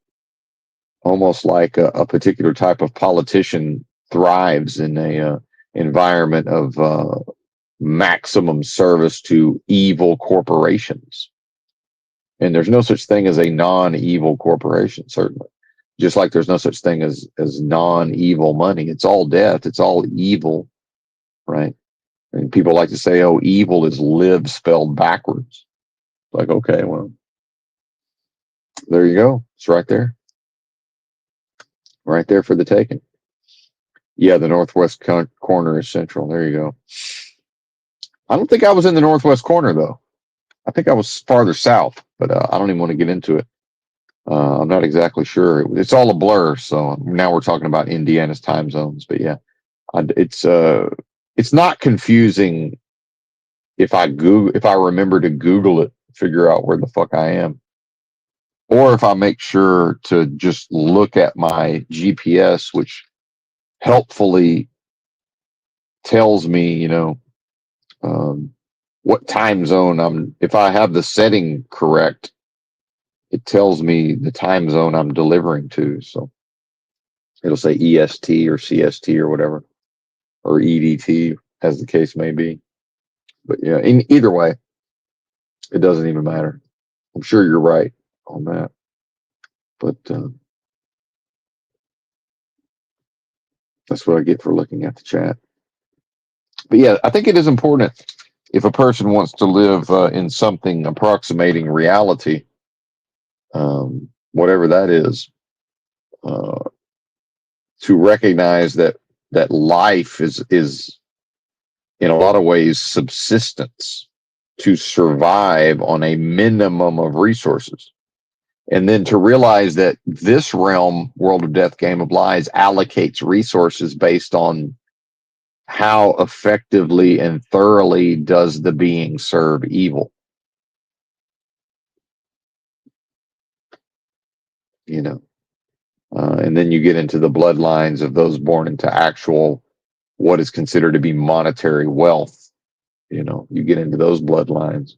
Almost like a particular type of politician thrives in a environment of maximum service to evil corporations. And there's no such thing as a non-evil corporation, certainly. Just like there's no such thing as non-evil money. It's all death. It's all evil, right? And people like to say, oh, evil is live spelled backwards. Like, okay, well, there you go. It's right there. Right there for the taking. Yeah, the northwest corner is central. There you go. I don't think I was in the northwest corner, though. I think I was farther south, but I don't even want to get into it. I'm not exactly sure. It's all a blur. So now we're talking about Indiana's time zones. But yeah, it's not confusing if I remember to Google it, figure out where the fuck I am, or if I make sure to just look at my GPS, which helpfully tells me, what time zone if I have the setting correct, it tells me the time zone I'm delivering to. So it'll say EST or CST or whatever, or EDT, as the case may be. But yeah, in either way, it doesn't even matter. I'm sure you're right on that. But that's what I get for looking at the chat. But yeah, I think it is important if a person wants to live in something approximating reality, whatever that is, to recognize that life is in a lot of ways subsistence, to survive on a minimum of resources. And then to realize that this realm, world of death, game of lies, allocates resources based on how effectively and thoroughly does the being serve evil. And then you get into the bloodlines of those born into actual, what is considered to be monetary wealth. You get into those bloodlines,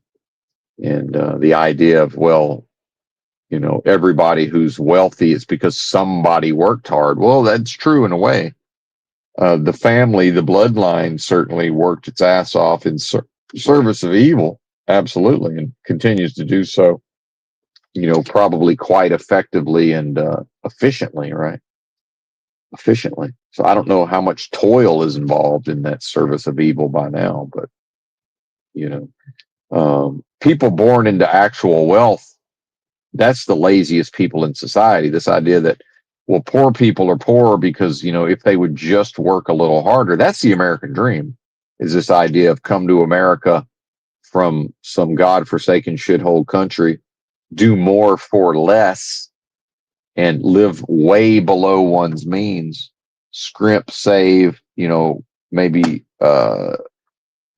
and the idea of, well, everybody who's wealthy is because somebody worked hard. Well, that's true in a way. The family, the bloodline certainly worked its ass off in service of evil. Absolutely. And continues to do so, probably quite effectively and efficiently, right? efficiently. So I don't know how much toil is involved in that service of evil by now, but you know, people born into actual wealth, that's the laziest people in society. This idea that, well, poor people are poor because, if they would just work a little harder, that's the American dream, is this idea of come to America from some godforsaken shithole country, do more for less, and live way below one's means, scrimp, save, maybe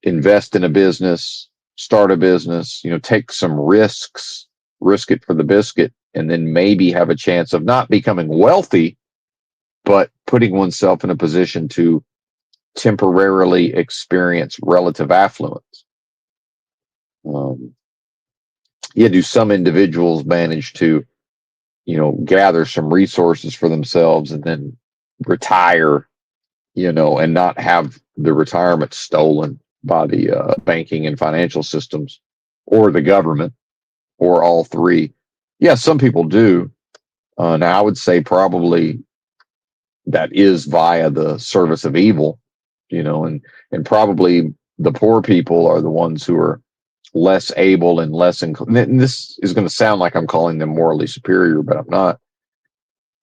invest in a business, start a business, take some risks, risk it for the biscuit, and then maybe have a chance of not becoming wealthy, but putting oneself in a position to temporarily experience relative affluence. Um, yeah, do some individuals manage to, gather some resources for themselves and then retire, and not have the retirement stolen by the banking and financial systems or the government or all three? Yeah, some people do. Now, I would say probably that is via the service of evil, and probably the poor people are the ones who are less able and less and this is going to sound like I'm calling them morally superior, but I'm not,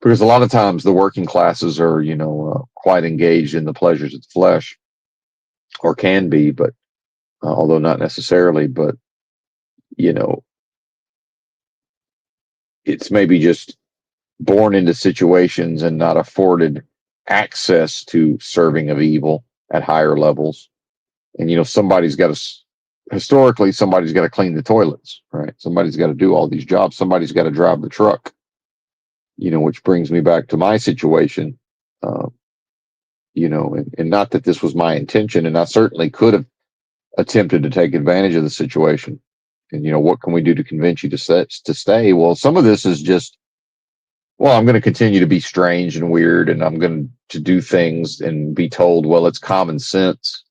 because a lot of times the working classes are, quite engaged in the pleasures of the flesh, or can be, but although not necessarily, but you know, it's maybe just born into situations and not afforded access to serving of evil at higher levels. And somebody's got to, historically, somebody's got to clean the toilets, right? Somebody's got to do all these jobs. Somebody's got to drive the truck. Which brings me back to my situation. Um, and not that this was my intention, and I certainly could have attempted to take advantage of the situation. And what can we do to convince you to stay? Well, some of this is just, well, I'm going to continue to be strange and weird, and I'm going to do things and be told, well, it's common sense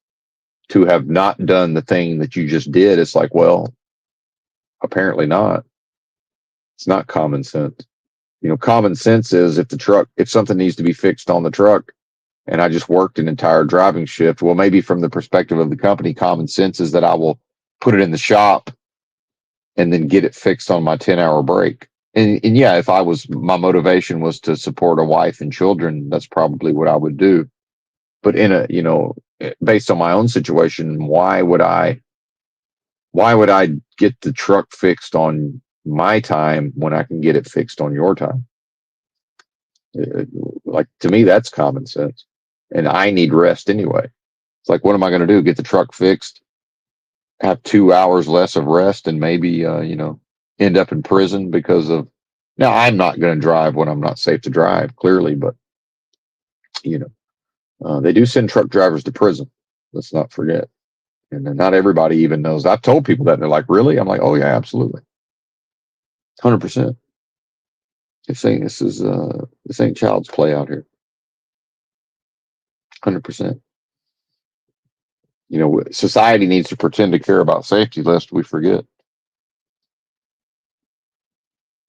to have not done the thing that you just did. It's like, well, apparently not. It's not common sense. Common sense is if something needs to be fixed on the truck and I just worked an entire driving shift, well, maybe from the perspective of the company, common sense is that I will put it in the shop and then get it fixed on my 10-hour break. And yeah, if my motivation was to support a wife and children, that's probably what I would do. But based on my own situation, why would I get the truck fixed on my time when I can get it fixed on your time? Like, to me, that's common sense. And I need rest anyway. It's like, what am I going to do? Get the truck fixed, have 2 hours less of rest, and maybe, end up in prison because of. Now, I'm not going to drive when I'm not safe to drive, clearly, but, they do send truck drivers to prison. Let's not forget. And then not everybody even knows. I've told people that, and they're like, really? I'm like, oh, yeah, absolutely. 100%. This ain't child's play out here. 100%. Society needs to pretend to care about safety lest we forget.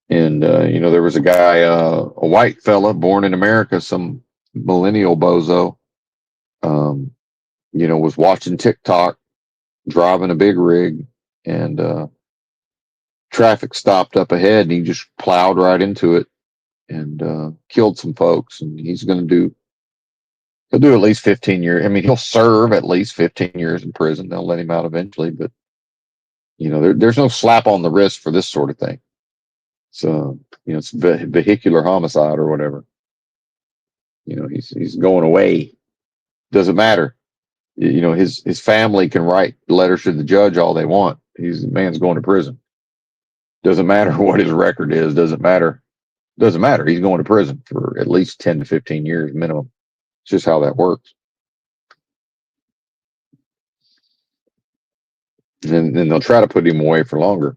And there was a guy, a white fella born in America, some millennial bozo, um, was watching TikTok, driving a big rig, and traffic stopped up ahead, and he just plowed right into it and killed some folks. And he'll do at least 15 years. I mean, he'll serve at least 15 years in prison. They'll let him out eventually, but there's no slap on the wrist for this sort of thing. So, it's vehicular homicide or whatever. He's going away. Doesn't matter. His family can write letters to the judge all they want. The man's going to prison. Doesn't matter what his record is. Doesn't matter. Doesn't matter. He's going to prison for at least 10 to 15 years minimum. It's just how that works. And then they'll try to put him away for longer.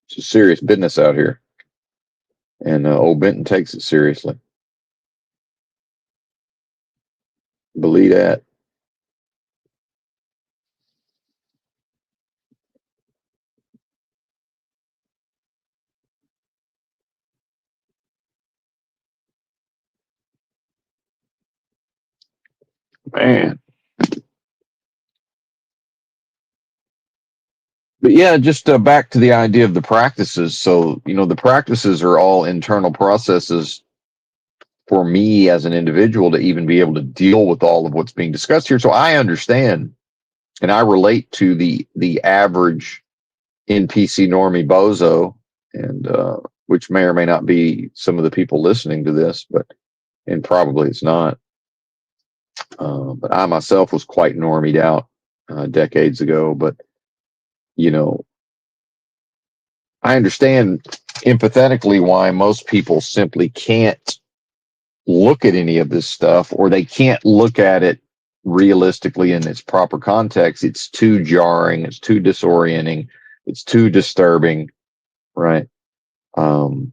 It's a serious business out here. And old Benton takes it seriously. Believe that. Man. But yeah, just back to the idea of the practices. So, the practices are all internal processes for me as an individual to even be able to deal with all of what's being discussed here. So I understand and I relate to the average NPC normie bozo, and which may or may not be some of the people listening to this, and probably it's not. But I myself was quite normied out decades ago. But you know, I understand empathetically why most people simply can't look at any of this stuff, or they can't look at it realistically in its proper context. It's too jarring, it's too disorienting, it's too disturbing, right? Um,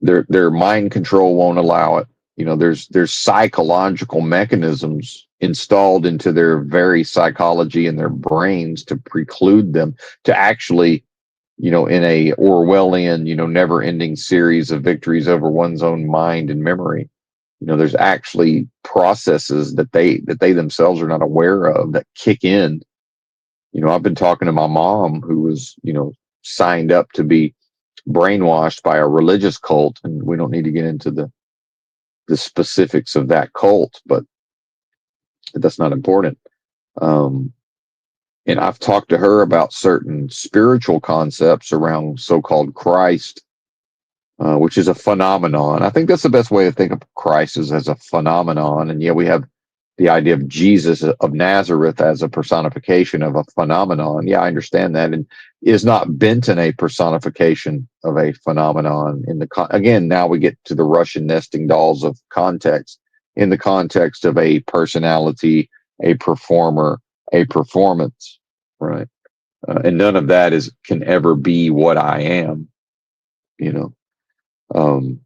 their mind control won't allow it. There's psychological mechanisms installed into their very psychology and their brains to preclude them to actually, in a Orwellian, never ending series of victories over one's own mind and memory. There's actually processes that they themselves are not aware of that kick in. I've been talking to my mom, who was, signed up to be brainwashed by a religious cult, and we don't need to get into the specifics of that cult, but that's not important. Um, and I've talked to her about certain spiritual concepts around so-called Christ, which is a phenomenon. I think that's the best way to think of Christ, is as a phenomenon. And yet we have the idea of Jesus of Nazareth as a personification of a phenomenon. Yeah, I understand that. And is not Benton a personification of a phenomenon? Again, now we get to the Russian nesting dolls of context, in the context of a personality, a performer, a performance, right? And none of that can ever be what I am, you know. Um,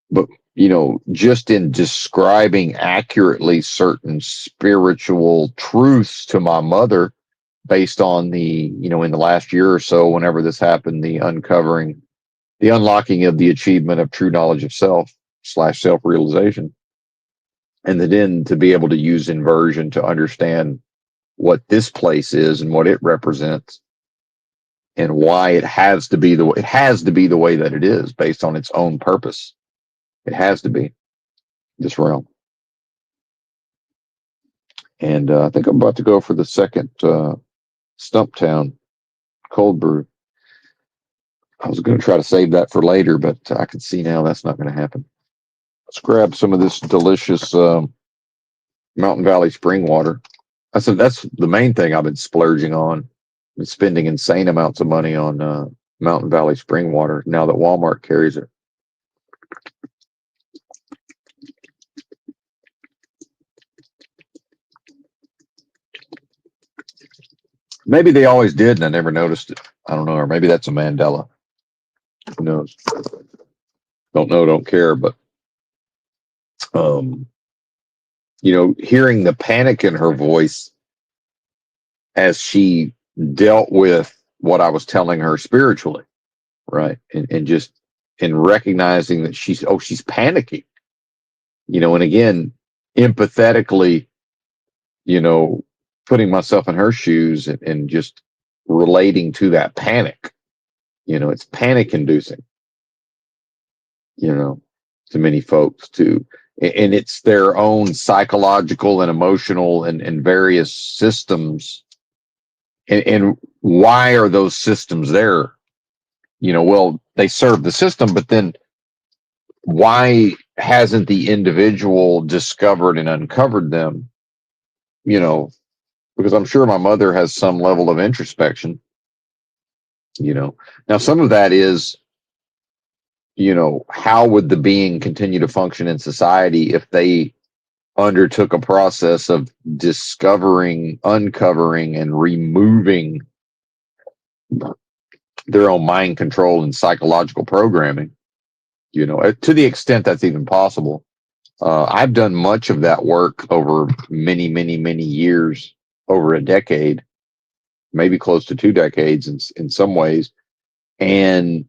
but just in describing accurately certain spiritual truths to my mother, based on in the last year or so, whenever this happened, the unlocking of the achievement of true knowledge of self/self-realization, and then to be able to use inversion to understand what this place is and what it represents, and why it has to be the way that it is, based on its own purpose. It has to be this realm. And I think I'm about to go for the second Stumptown cold brew. I was going to try to save that for later, but I can see now that's not going to happen. Let's grab some of this delicious Mountain Valley spring water. That's the main thing I've been splurging on. I've been spending insane amounts of money on Mountain Valley spring water now that Walmart carries it. Maybe they always did and I never noticed it. I don't know. Or maybe that's a Mandela. Who knows? Don't know, don't care. But, hearing the panic in her voice as she dealt with what I was telling her spiritually, right? And just in recognizing that she's panicking, and again, empathetically, putting myself in her shoes and just relating to that panic. It's panic inducing, to many folks too. And it's their own psychological and emotional and various systems. And why are those systems there? Well, they serve the system, but then why hasn't the individual discovered and uncovered them? Because I'm sure my mother has some level of introspection. Now some of that is, how would the being continue to function in society if they undertook a process of discovering, uncovering, and removing their own mind control and psychological programming, to the extent that's even possible. I've done much of that work over many, many, many years, over a decade, maybe close to 2 decades in some ways. And,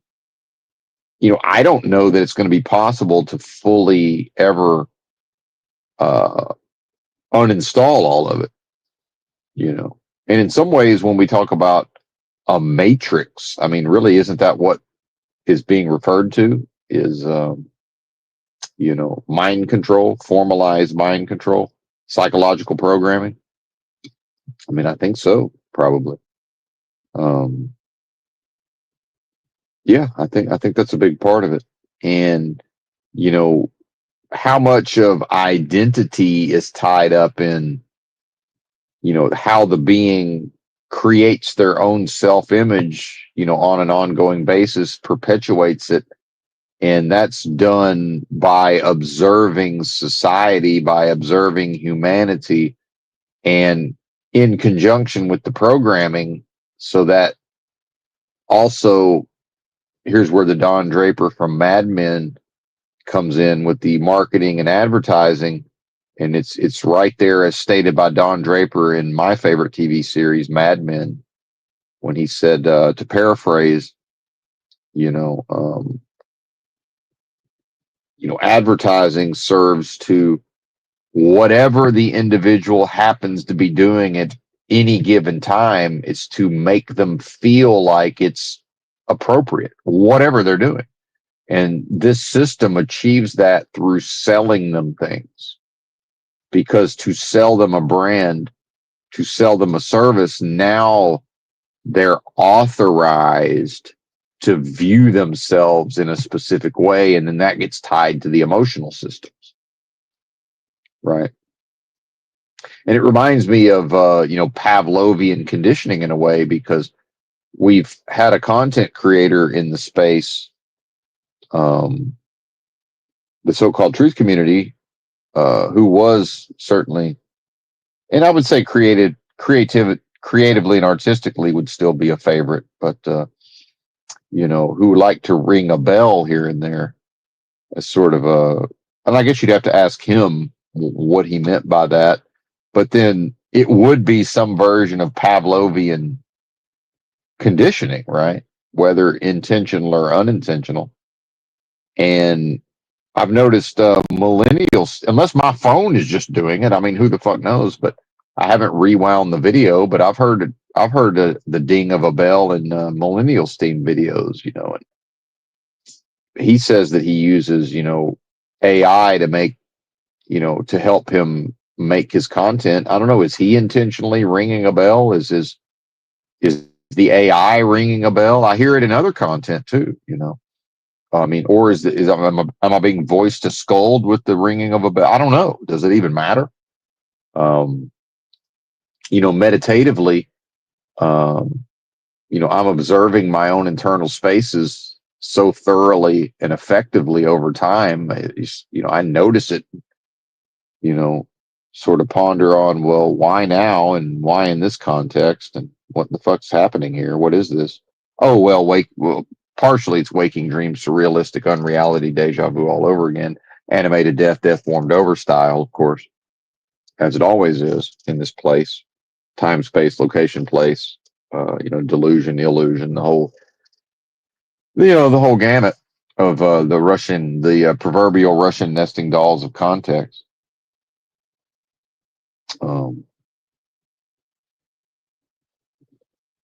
I don't know that it's going to be possible to fully ever uh, uninstall all of it, you know. And in some ways, when we talk about a matrix, I mean, really, isn't that what is being referred to? Is mind control, formalized mind control, psychological programming? I mean, I think so, probably. Um, yeah, I think that's a big part of it. And you know, how much of identity is tied up in, how the being creates their own self-image, on an ongoing basis, perpetuates it. And that's done by observing society, by observing humanity, and in conjunction with the programming. So that also, here's where the Don Draper from Mad Men comes in with the marketing and advertising. And it's right there as stated by Don Draper in my favorite TV series, Mad Men, when he said, to paraphrase, you know, um, advertising serves to whatever the individual happens to be doing at any given time. It's to make them feel like it's appropriate, whatever they're doing. And this system achieves that through selling them things, because to sell them a brand, to sell them a service, now they're authorized to view themselves in a specific way. And then that gets tied to the emotional systems, right? And it reminds me of, Pavlovian conditioning in a way, because we've had a content creator in the space, um, the so-called truth community, who was certainly, and I would say creatively and artistically would still be a favorite, but who like to ring a bell here and there as sort of a, and I guess you'd have to ask him what he meant by that. But then it would be some version of Pavlovian conditioning, right? Whether intentional or unintentional. And I've noticed millennials, unless my phone is just doing it. I mean, who the fuck knows? But I haven't rewound the video, but I've heard the ding of a bell in millennial Steam videos. And he says that he uses AI to make to help him make his content. I don't know. Is he intentionally ringing a bell? Is the AI ringing a bell? I hear it in other content too. I mean, or am I being voiced to scold with the ringing of a bell? I don't know. Does it even matter? Um, Meditatively, um, I'm observing my own internal spaces so thoroughly and effectively over time. I notice it, you know, sort of ponder on, well, why now and why in this context and what the fuck's happening here? What is this? Oh, well, partially it's waking dreams, surrealistic, unreality, deja vu all over again. Animated death warmed over style, of course, as it always is in this place, time, space, location, place, delusion, illusion, the whole gamut of the proverbial Russian nesting dolls of context. Um,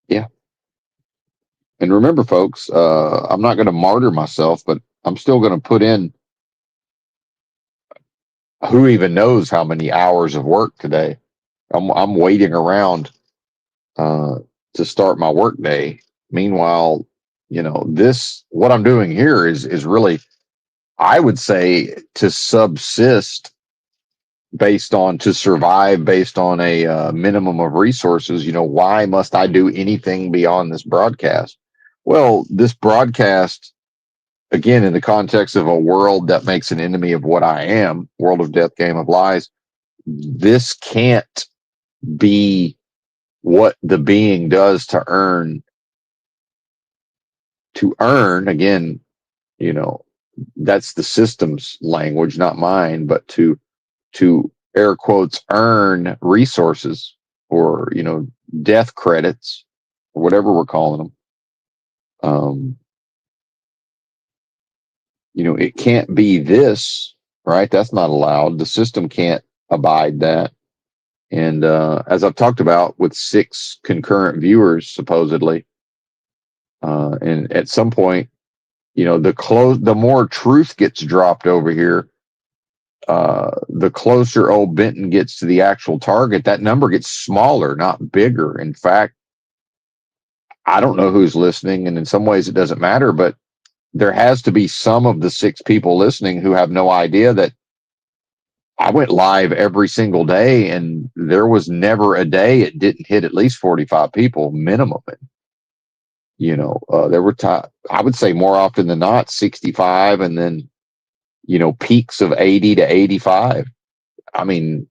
yeah. And remember, folks, I'm not going to martyr myself, but I'm still going to put in who even knows how many hours of work today. I'm waiting around uh, to start my work day. Meanwhile, this what I'm doing here is really, I would say, to subsist, to survive based on a minimum of resources. Why must I do anything beyond this broadcast? Well, this broadcast, again, in the context of a world that makes an enemy of what I am, world of death, game of lies, this can't be what the being does to earn. Again, you know, that's the system's language, not mine, but to air quotes earn resources, or death credits, or whatever we're calling them. It can't be this. right? That's not allowed. The system can't abide that. And as I've talked about with 6 concurrent viewers, supposedly, and at some point, the more truth gets dropped over here, the closer old Benton gets to the actual target, that number gets smaller, not bigger. In fact, I don't know who's listening, and in some ways it doesn't matter, but there has to be some of the 6 people listening who have no idea that I went live every single day, and there was never a day it didn't hit at least 45 people minimum. And, there were I would say more often than not 65, and then peaks of 80 to 85. I mean,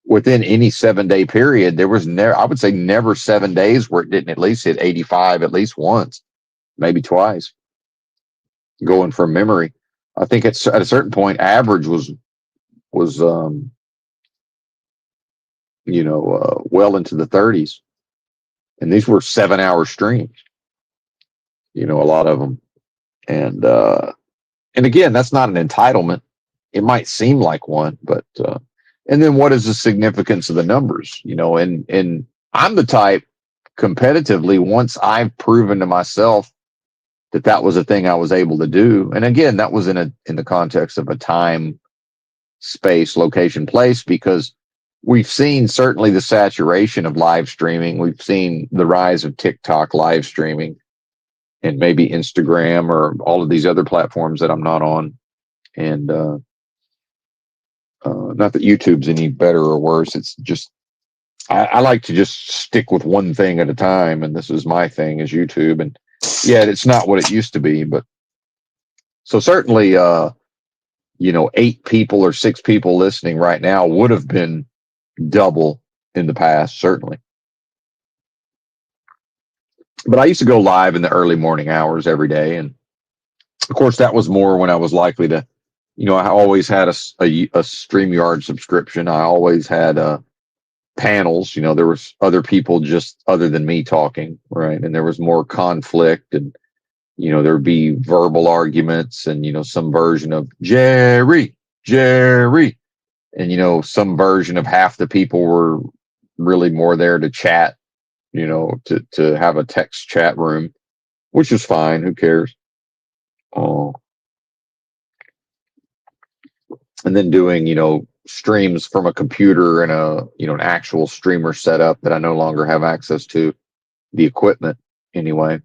within any 7-day period, there was never, I would say never 7 days where it didn't at least hit 85 at least once, maybe twice, going from memory. I think it's at a certain point, average was well into the 30s, and these were 7-hour streams. A lot of them, and again, that's not an entitlement. It might seem like one, but and then what is the significance of the numbers? And I'm the type, competitively, once I've proven to myself that that was a thing I was able to do, and again, that was in the context of a time, space, location, place, because we've seen certainly the saturation of live streaming. We've seen the rise of TikTok live streaming, and maybe Instagram or all of these other platforms that I'm not on. And not that YouTube's any better or worse. It's just I like to just stick with one thing at a time, and this is my thing, is YouTube. And yeah, it's not what it used to be, but so certainly 8 people or 6 people listening right now would have been double in the past, certainly. But I used to go live in the early morning hours every day, and of course that was more when I was likely to, I always had a StreamYard subscription. I always had panels. There was other people just other than me talking, right? And there was more conflict, and there would be verbal arguments, and some version of Jerry, and some version of half the people were really more there to chat, to have a text chat room, which is fine. Who cares? Oh, and then doing, streams from a computer and an actual streamer setup that I no longer have access to, the equipment anyway.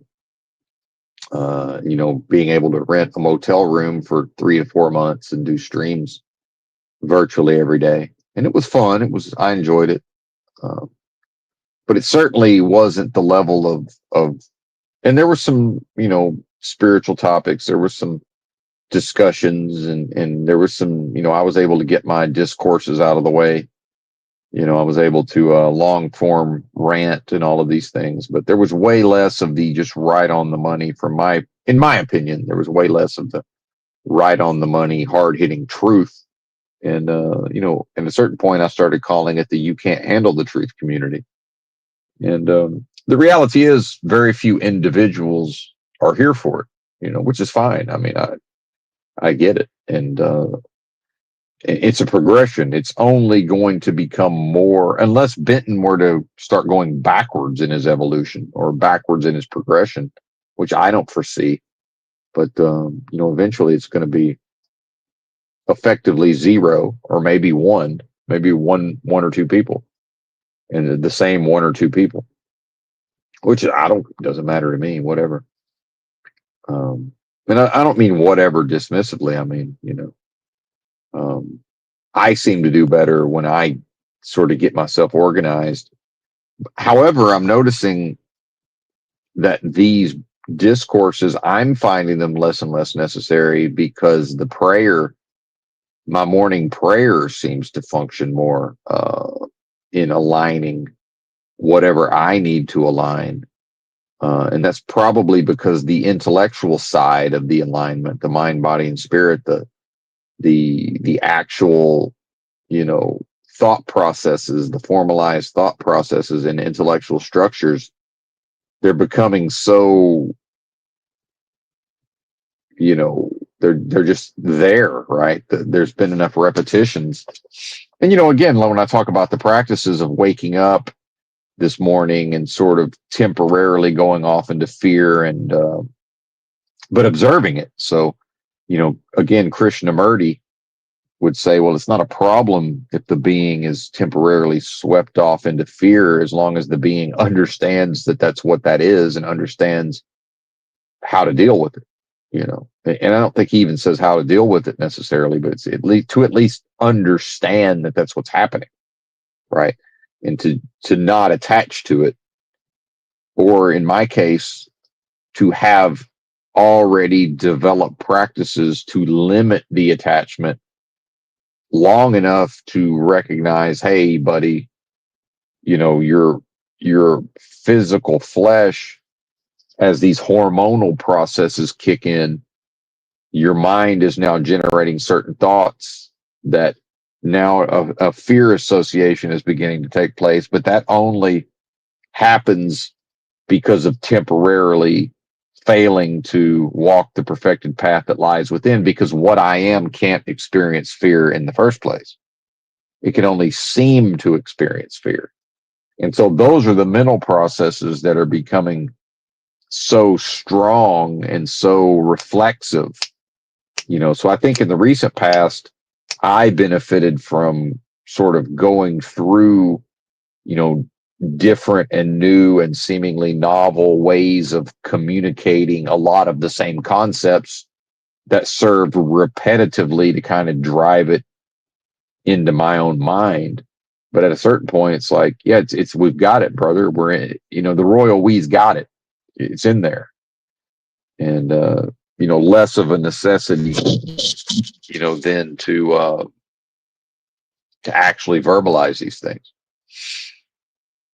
Being able to rent a motel room for 3 to 4 months and do streams virtually every day. And it was fun. I enjoyed it. But it certainly wasn't the level and there were some, spiritual topics. There were some discussions, and there was some, I was able to get my discourses out of the way. I was able to long form rant and all of these things, but there was way less of the just right on the money. In my opinion, there was way less of the right on the money, hard hitting truth. And at a certain point, I started calling it the "you can't handle the truth" community. And the reality is, very few individuals are here for it, which is fine. I mean, I get it, and it's a progression. It's only going to become more, unless Benton were to start going backwards in his evolution or backwards in his progression, which I don't foresee. But eventually it's going to be effectively 0, or maybe one or 2 people, and the same 1 or 2 people, which doesn't matter to me. Whatever. And I don't mean whatever dismissively. I mean, I seem to do better when I sort of get myself organized. However, I'm noticing that these discourses, I'm finding them less and less necessary, because my morning prayer seems to function more in aligning whatever I need to align. And that's probably because the intellectual side of the alignment, the mind, body, and spirit, the actual, thought processes, the formalized thought processes and intellectual structures, they're becoming so, they're just there, right? There's been enough repetitions. And, again, when I talk about the practices of waking up this morning and sort of temporarily going off into fear and, but observing it. So, again, Krishnamurti would say, well, it's not a problem if the being is temporarily swept off into fear, as long as the being understands that that's what that is and understands how to deal with it. And I don't think he even says how to deal with it necessarily, but it's at least understand that that's what's happening, right? And to not attach to it, or in my case, to have already developed practices to limit the attachment long enough to recognize, hey, buddy, your physical flesh, as these hormonal processes kick in, your mind is now generating certain thoughts that now a fear association is beginning to take place, but that only happens because of temporarily failing to walk the perfected path that lies within, because what I am can't experience fear in the first place. It can only seem to experience fear. And so those are the mental processes that are becoming so strong and so reflexive. So I think in the recent past, I benefited from sort of going through, different and new and seemingly novel ways of communicating a lot of the same concepts that served repetitively to kind of drive it into my own mind. But at a certain point, it's like, yeah, it's we've got it, brother. We're in, the royal we's got it. It's in there. And less of a necessity, than to actually verbalize these things.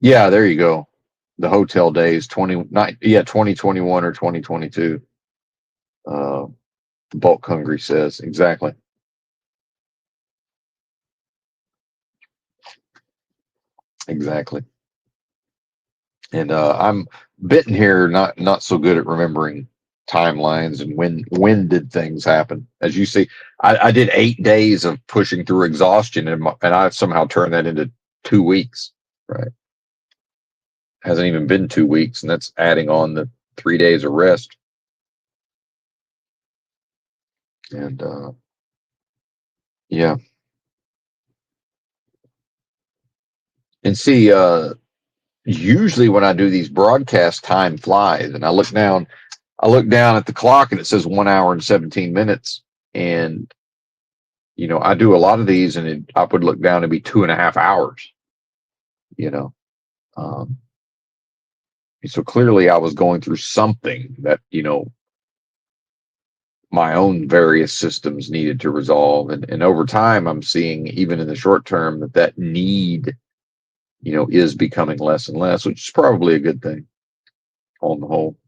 Yeah, there you go. The hotel days, 2021 or 2022. Bulk Hungry says exactly. Exactly. And I'm bitten here, not so good at remembering timelines and when did things happen. As you see, I did 8 days of pushing through exhaustion, and I've somehow turned that into 2 weeks. Right? Hasn't even been 2 weeks, and that's adding on the 3 days of rest. And yeah. And see, usually when I do these broadcasts, time flies, and I look down at the clock and it says 1 hour and 17 minutes. And, I do a lot of these, and I would look down and be 2.5 hours, you know. Um, so clearly I was going through something that, my own various systems needed to resolve. And over time, I'm seeing, even in the short term, that need, is becoming less and less, which is probably a good thing on the whole.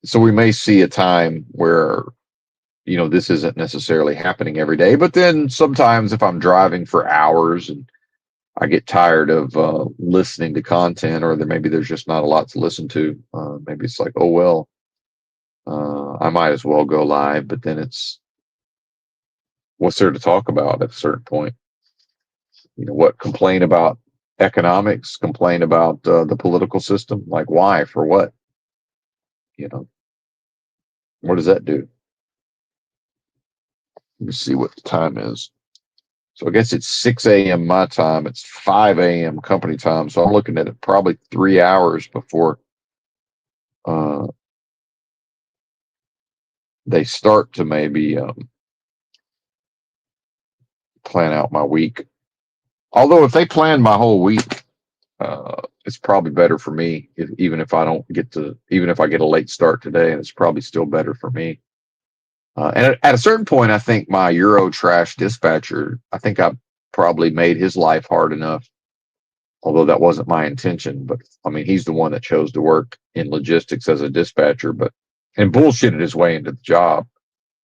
So we may see a time where, this isn't necessarily happening every day, but then sometimes if I'm driving for hours and I get tired of listening to content, or maybe there's just not a lot to listen to, maybe it's like, oh, well, I might as well go live. But then it's, what's there to talk about at a certain point? What, complain about economics, complain about the political system? Like, why? For what? What does that do? Let me see what the time is. So I guess it's 6 a.m. my time. It's 5 a.m. company time. So I'm looking at it probably 3 hours before they start to maybe plan out my week. Although if they plan my whole week, it's probably better for me. Even if I get a late start today, and it's probably still better for me. And at a certain point, I think my Euro trash dispatcher, I think I probably made his life hard enough, although that wasn't my intention. But I mean, he's the one that chose to work in logistics as a dispatcher, and bullshitted his way into the job.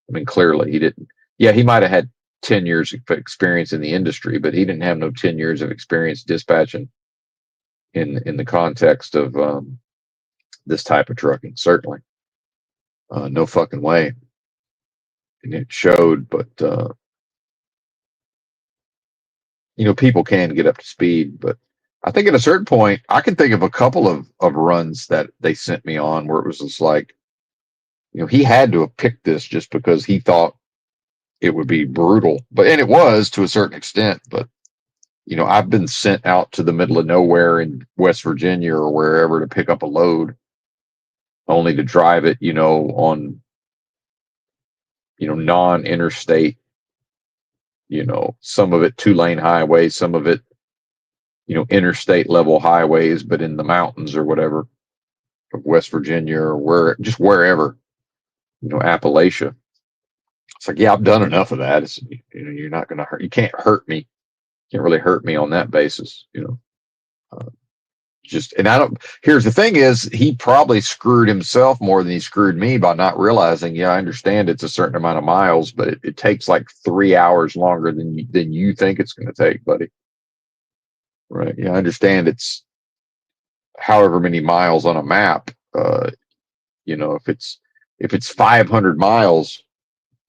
I mean, clearly he didn't. Yeah, he might have had 10 years of experience in the industry, but he didn't have no 10 years of experience dispatching in the context of this type of trucking. Certainly, no fucking way. and it showed. But people can get up to speed. But I think at a certain point, I can think of a couple of runs that they sent me on where it was just like, he had to have picked this just because he thought it would be brutal. And it was to a certain extent. But I've been sent out to the middle of nowhere in West Virginia or wherever to pick up a load, only to drive it, on non-interstate, some of it 2-lane highways, some of it, interstate level highways, but in the mountains or whatever of West Virginia or just wherever, Appalachia. It's like, yeah, I've done enough of that. It's, you're not going to hurt. You can't hurt me. Can't really hurt me on that basis, uh, and I don't, here's the thing is he probably screwed himself more than he screwed me by not realizing, yeah, I understand it's a certain amount of miles, but it takes like 3 hours longer than you think it's going to take, buddy. Right. Yeah. I understand it's however many miles on a map. If it's 500 miles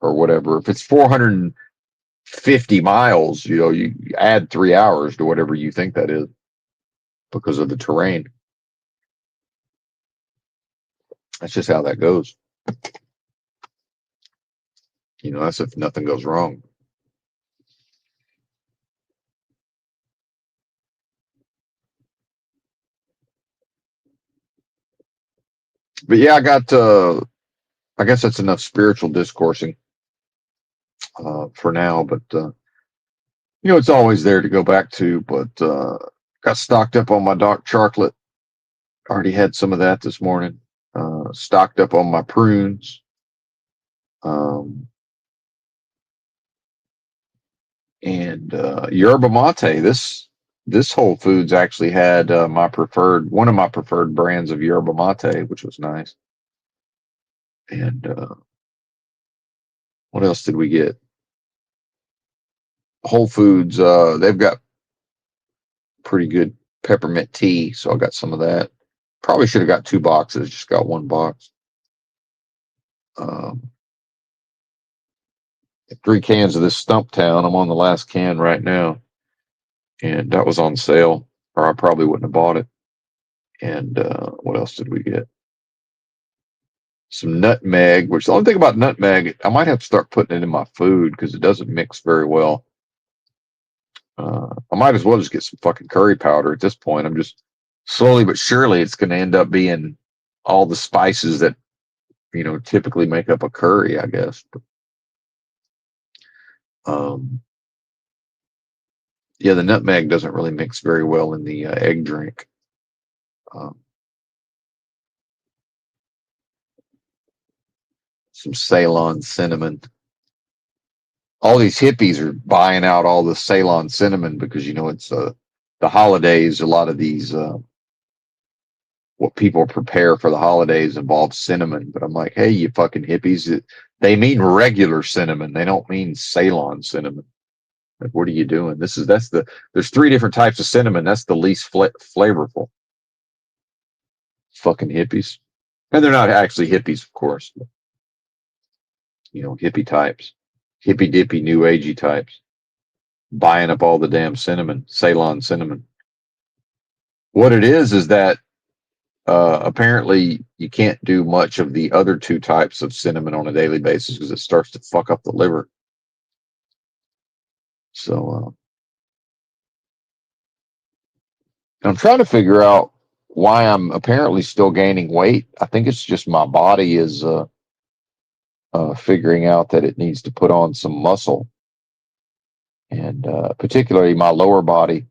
or whatever, if it's 450 miles, you add 3 hours to whatever you think that is because of the terrain. That's just how that goes. That's if nothing goes wrong. But yeah, I guess that's enough spiritual discoursing for now. But it's always there to go back to. But got stocked up on my dark chocolate. Already had some of that this morning. Stocked up on my prunes. And yerba mate. This Whole Foods actually had one of my preferred brands of yerba mate, which was nice. And what else did we get? Whole Foods, they've got pretty good peppermint tea, so I got some of that. Probably should have got 2 boxes, just got 1 box. 3 cans of this Stumptown. I'm on the last can right now, and that was on sale, or I probably wouldn't have bought it. And what else did we get? Some nutmeg, which the only thing about nutmeg, I might have to start putting it in my food because it doesn't mix very well. I might as well just get some fucking curry powder at this point. I'm just slowly but surely it's going to end up being all the spices that typically make up a curry, I guess. Yeah, the nutmeg doesn't really mix very well in the egg drink. Some Ceylon cinnamon. All these hippies are buying out all the Ceylon cinnamon because it's the holidays. A lot of these what people prepare for the holidays involves cinnamon. But I'm like, hey, you fucking hippies! They mean regular cinnamon. They don't mean Ceylon cinnamon. Like, what are you doing? There's 3 different types of cinnamon. That's the least flavorful. Fucking hippies, and they're not actually hippies, of course. But, hippie types, hippy dippy, new agey types, buying up all the damn cinnamon, Ceylon cinnamon. What it is that apparently you can't do much of the other 2 types of cinnamon on a daily basis because it starts to fuck up the liver. So I'm trying to figure out why I'm apparently still gaining weight. I think it's just my body is figuring out that it needs to put on some muscle, and particularly my lower body.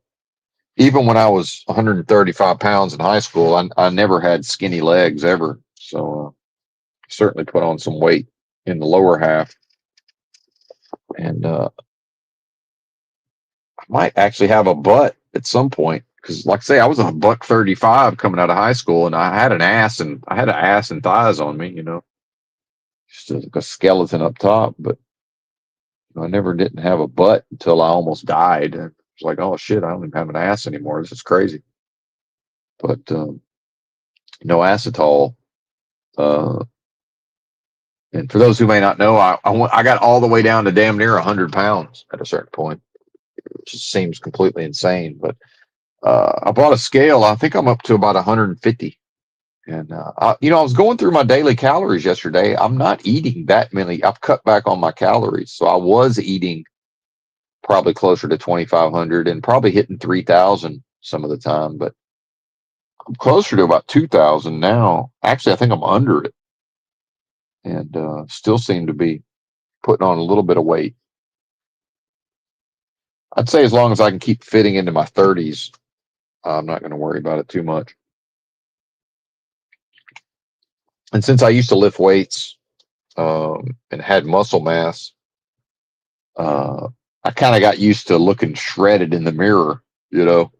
Even when I was 135 pounds in high school, I never had skinny legs ever. So certainly put on some weight in the lower half. And I might actually have a butt at some point. Because like I say, I was a buck 35 coming out of high school, and I had an ass and thighs on me, just a skeleton up top. But I never didn't have a butt until I almost died. And it's like, oh shit, I don't even have an ass anymore. This is crazy. But no acetol. And for those who may not know, I got all the way down to damn near 100 pounds at a certain point, which just seems completely insane. But I bought a scale. I think I'm up to about 150. And, I was going through my daily calories yesterday. I'm not eating that many. I've cut back on my calories. So I was eating probably closer to 2,500 and probably hitting 3,000 some of the time. But I'm closer to about 2,000 now. Actually, I think I'm under it and still seem to be putting on a little bit of weight. I'd say as long as I can keep fitting into my 30s, I'm not going to worry about it too much. And since I used to lift weights and had muscle mass, uh, I kind of got used to looking shredded in the mirror, you know.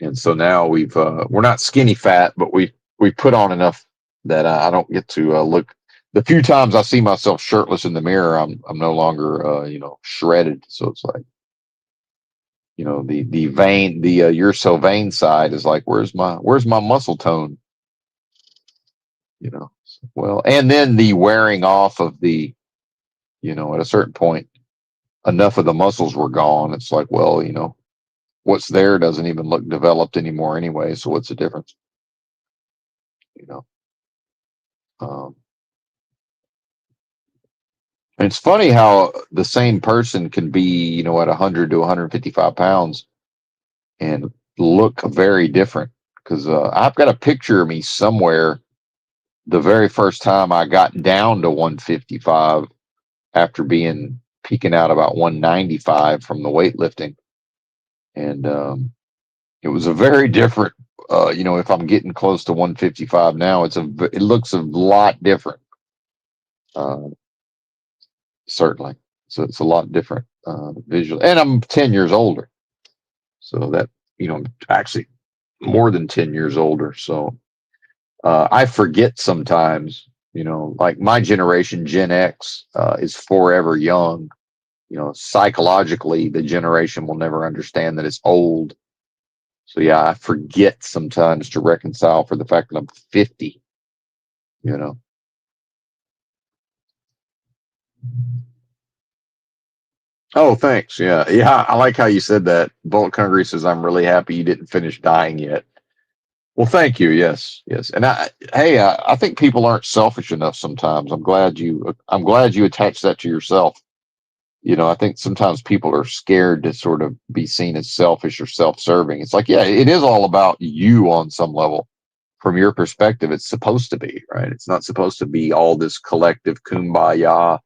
And so now we're not skinny fat, but we put on enough that I don't get to look. The few times I see myself shirtless in the mirror, I'm no longer shredded. So it's like, the vein, the you're so vain side is like, where's my muscle tone? Well, and then the wearing off of at a certain point, enough of the muscles were gone. It's like, well, what's there doesn't even look developed anymore anyway. So what's the difference? You know, um, and it's funny how the same person can be, at 100 to 155 pounds and look very different. Because I've got a picture of me somewhere the very first time I got down to 155 after being peaking out about 195 from the weightlifting. And it was a very different, if I'm getting close to 155 now, it looks a lot different. Uh, certainly. So it's a lot different visually. And I'm 10 years older. So that, actually more than 10 years older. So I forget sometimes, like my generation, Gen X, is forever young. Psychologically, the generation will never understand that it's old. So yeah, I forget sometimes to reconcile for the fact that I'm 50, you know. Oh, thanks. Yeah. Yeah. I like how you said that. Bullet Hungry says, I'm really happy you didn't finish dying yet. Well, thank you. Yes. Yes. And hey, I think people aren't selfish enough sometimes. I'm glad you attach that to yourself. I think sometimes people are scared to sort of be seen as selfish or self-serving. It's like, yeah, it is all about you on some level. From your perspective, it's supposed to be, right? It's not supposed to be all this collective kumbaya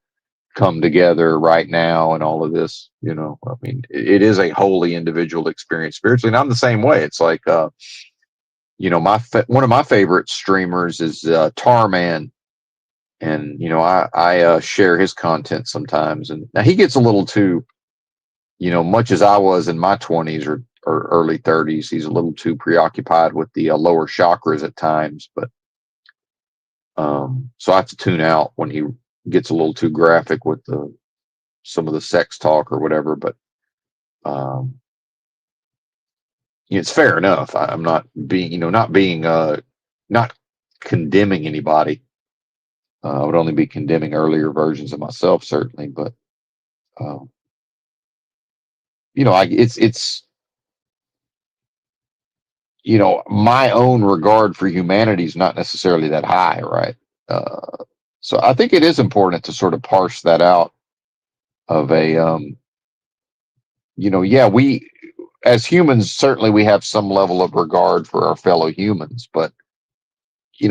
come together right now and all of this. I mean, it is a wholly individual experience spiritually. And I'm the same way. It's like, one of my favorite streamers is Tarman. And, I share his content sometimes. And now he gets a little too, much as I was in my 20s or early 30s, he's a little too preoccupied with the lower chakras at times. But so I have to tune out when he gets a little too graphic with some of the sex talk or whatever. But um, it's fair enough. I'm not being, not condemning anybody. I would only be condemning earlier versions of myself, certainly. But um, it's my own regard for humanity is not necessarily that high, right? So I think it is important to sort of parse that out of yeah, we as humans certainly we have some level of regard for our fellow humans, but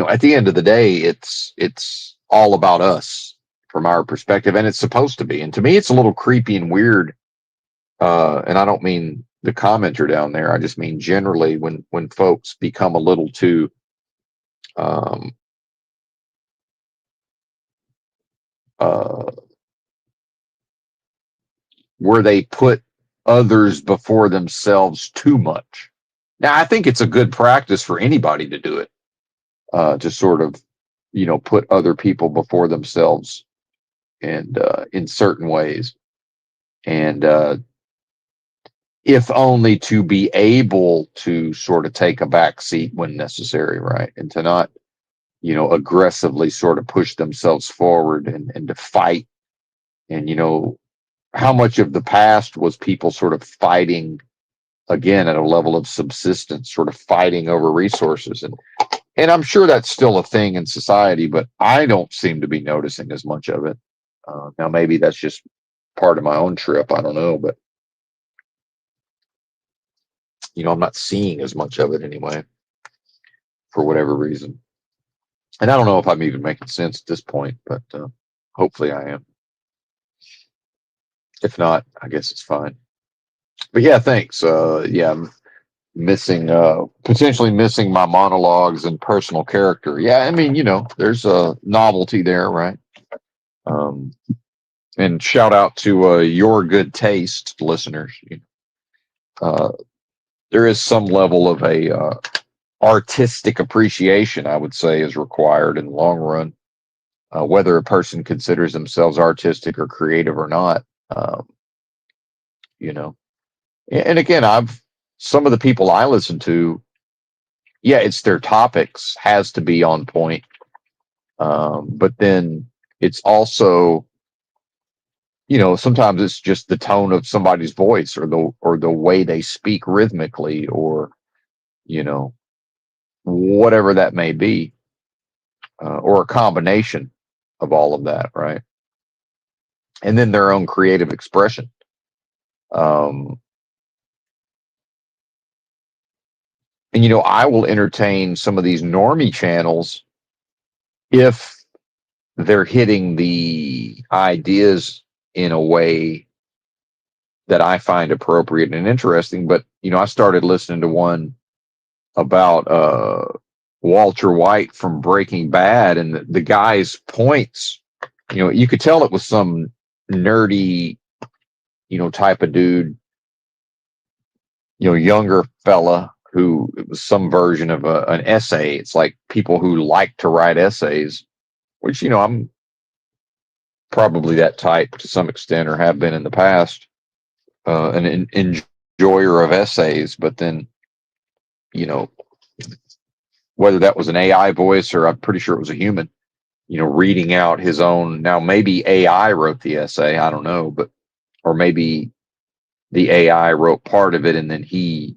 at the end of the day, it's all about us from our perspective, and it's supposed to be. And to me, it's a little creepy and weird. And I don't mean the commenter down there. I just mean generally when folks become a little too um, uh, where they put others before themselves too much. Now, I think it's a good practice for anybody to do it, to sort of, put other people before themselves and in certain ways. And if only to be able to sort of take a back seat when necessary, right? And to not aggressively sort of push themselves forward and to fight. And, how much of the past was people sort of fighting again at a level of subsistence, sort of fighting over resources. And I'm sure that's still a thing in society, but I don't seem to be noticing as much of it. Now, maybe that's just part of my own trip. I don't know, but I'm not seeing as much of it anyway, for whatever reason. And I don't know if I'm even making sense at this point, but hopefully I am. If not, I guess it's fine. But yeah, thanks. Yeah, I'm potentially missing my monologues and personal character. Yeah, I mean, there's a novelty there, right? Um, and shout out to your good taste, listeners. Uh, there is some level of a artistic appreciation, I would say, is required in the long run, whether a person considers themselves artistic or creative or not. Um, you know, and again, some of the people I listen to, yeah, it's their topics has to be on point, but then it's also, sometimes it's just the tone of somebody's voice or the way they speak rhythmically, or you know whatever that may be, or a combination of all of that, right? And then their own creative expression. Um, and I will entertain some of these normie channels if they're hitting the ideas in a way that I find appropriate and interesting. But I started listening to one about Walter White from Breaking Bad, and the guy's points. You could tell it was some nerdy, type of dude, younger fella who it was some version of an essay. It's like people who like to write essays, which I'm probably that type to some extent, or have been in the past, an enjoyer of essays. But then, you know, whether that was an AI voice or I'm pretty sure it was a human, reading out his own. Now, maybe AI wrote the essay, I don't know, but or maybe the AI wrote part of it and then he,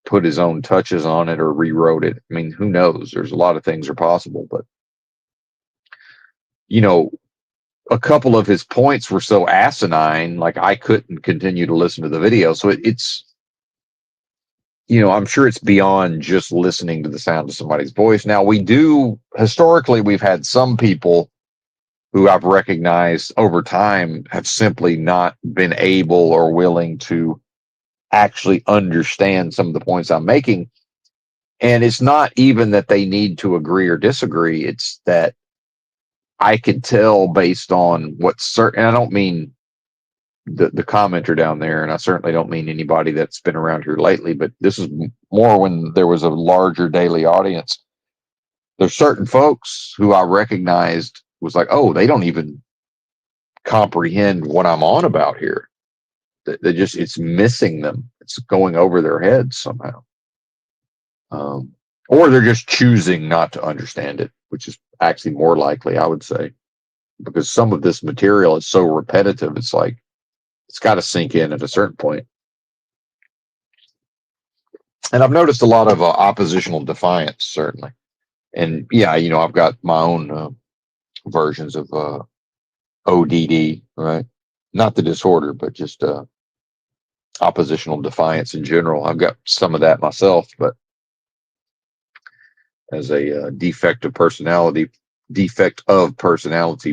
put his own touches on it or rewrote it. I mean, who knows? There's a lot of things are possible, but you know, a couple of his points were so asinine, like I couldn't continue to listen to the video. So it's, I'm sure it's beyond just listening to the sound of somebody's voice. Now, historically, we've had some people who I've recognized over time have simply not been able or willing to actually understand some of the points I'm making. And it's not even that they need to agree or disagree. It's that I can tell based on what's certain. I don't mean the commenter down there, and I certainly don't mean anybody that's been around here lately, but this is more when there was a larger daily audience. There's certain folks who I recognized was like, oh, they don't even comprehend what I'm on about here. It's missing them. It's going over their heads somehow. Or they're just choosing not to understand it, which is actually more likely, I would say, because some of this material is so repetitive. It's like, it's got to sink in at a certain point. And I've noticed a lot of oppositional defiance, certainly. And yeah, I've got my own versions of ODD, right? Not the disorder, but just oppositional defiance in general. I've got some of that myself, but as a defect of personality,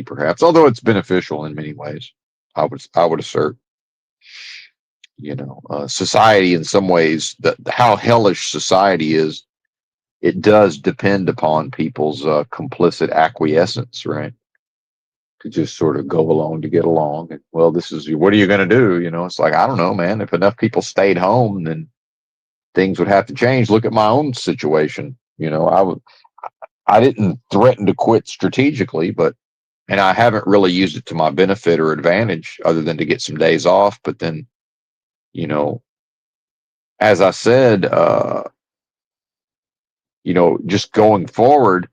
perhaps. Although it's beneficial in many ways, I would assert. Society in some ways, how hellish society is, it does depend upon people's complicit acquiescence, right? To just sort of go along to get along. And, well, this is what are you going to do? It's like, I don't know, man. If enough people stayed home, then things would have to change. Look at my own situation. I didn't threaten to quit strategically, and I haven't really used it to my benefit or advantage other than to get some days off. But then, as I said, just going forward,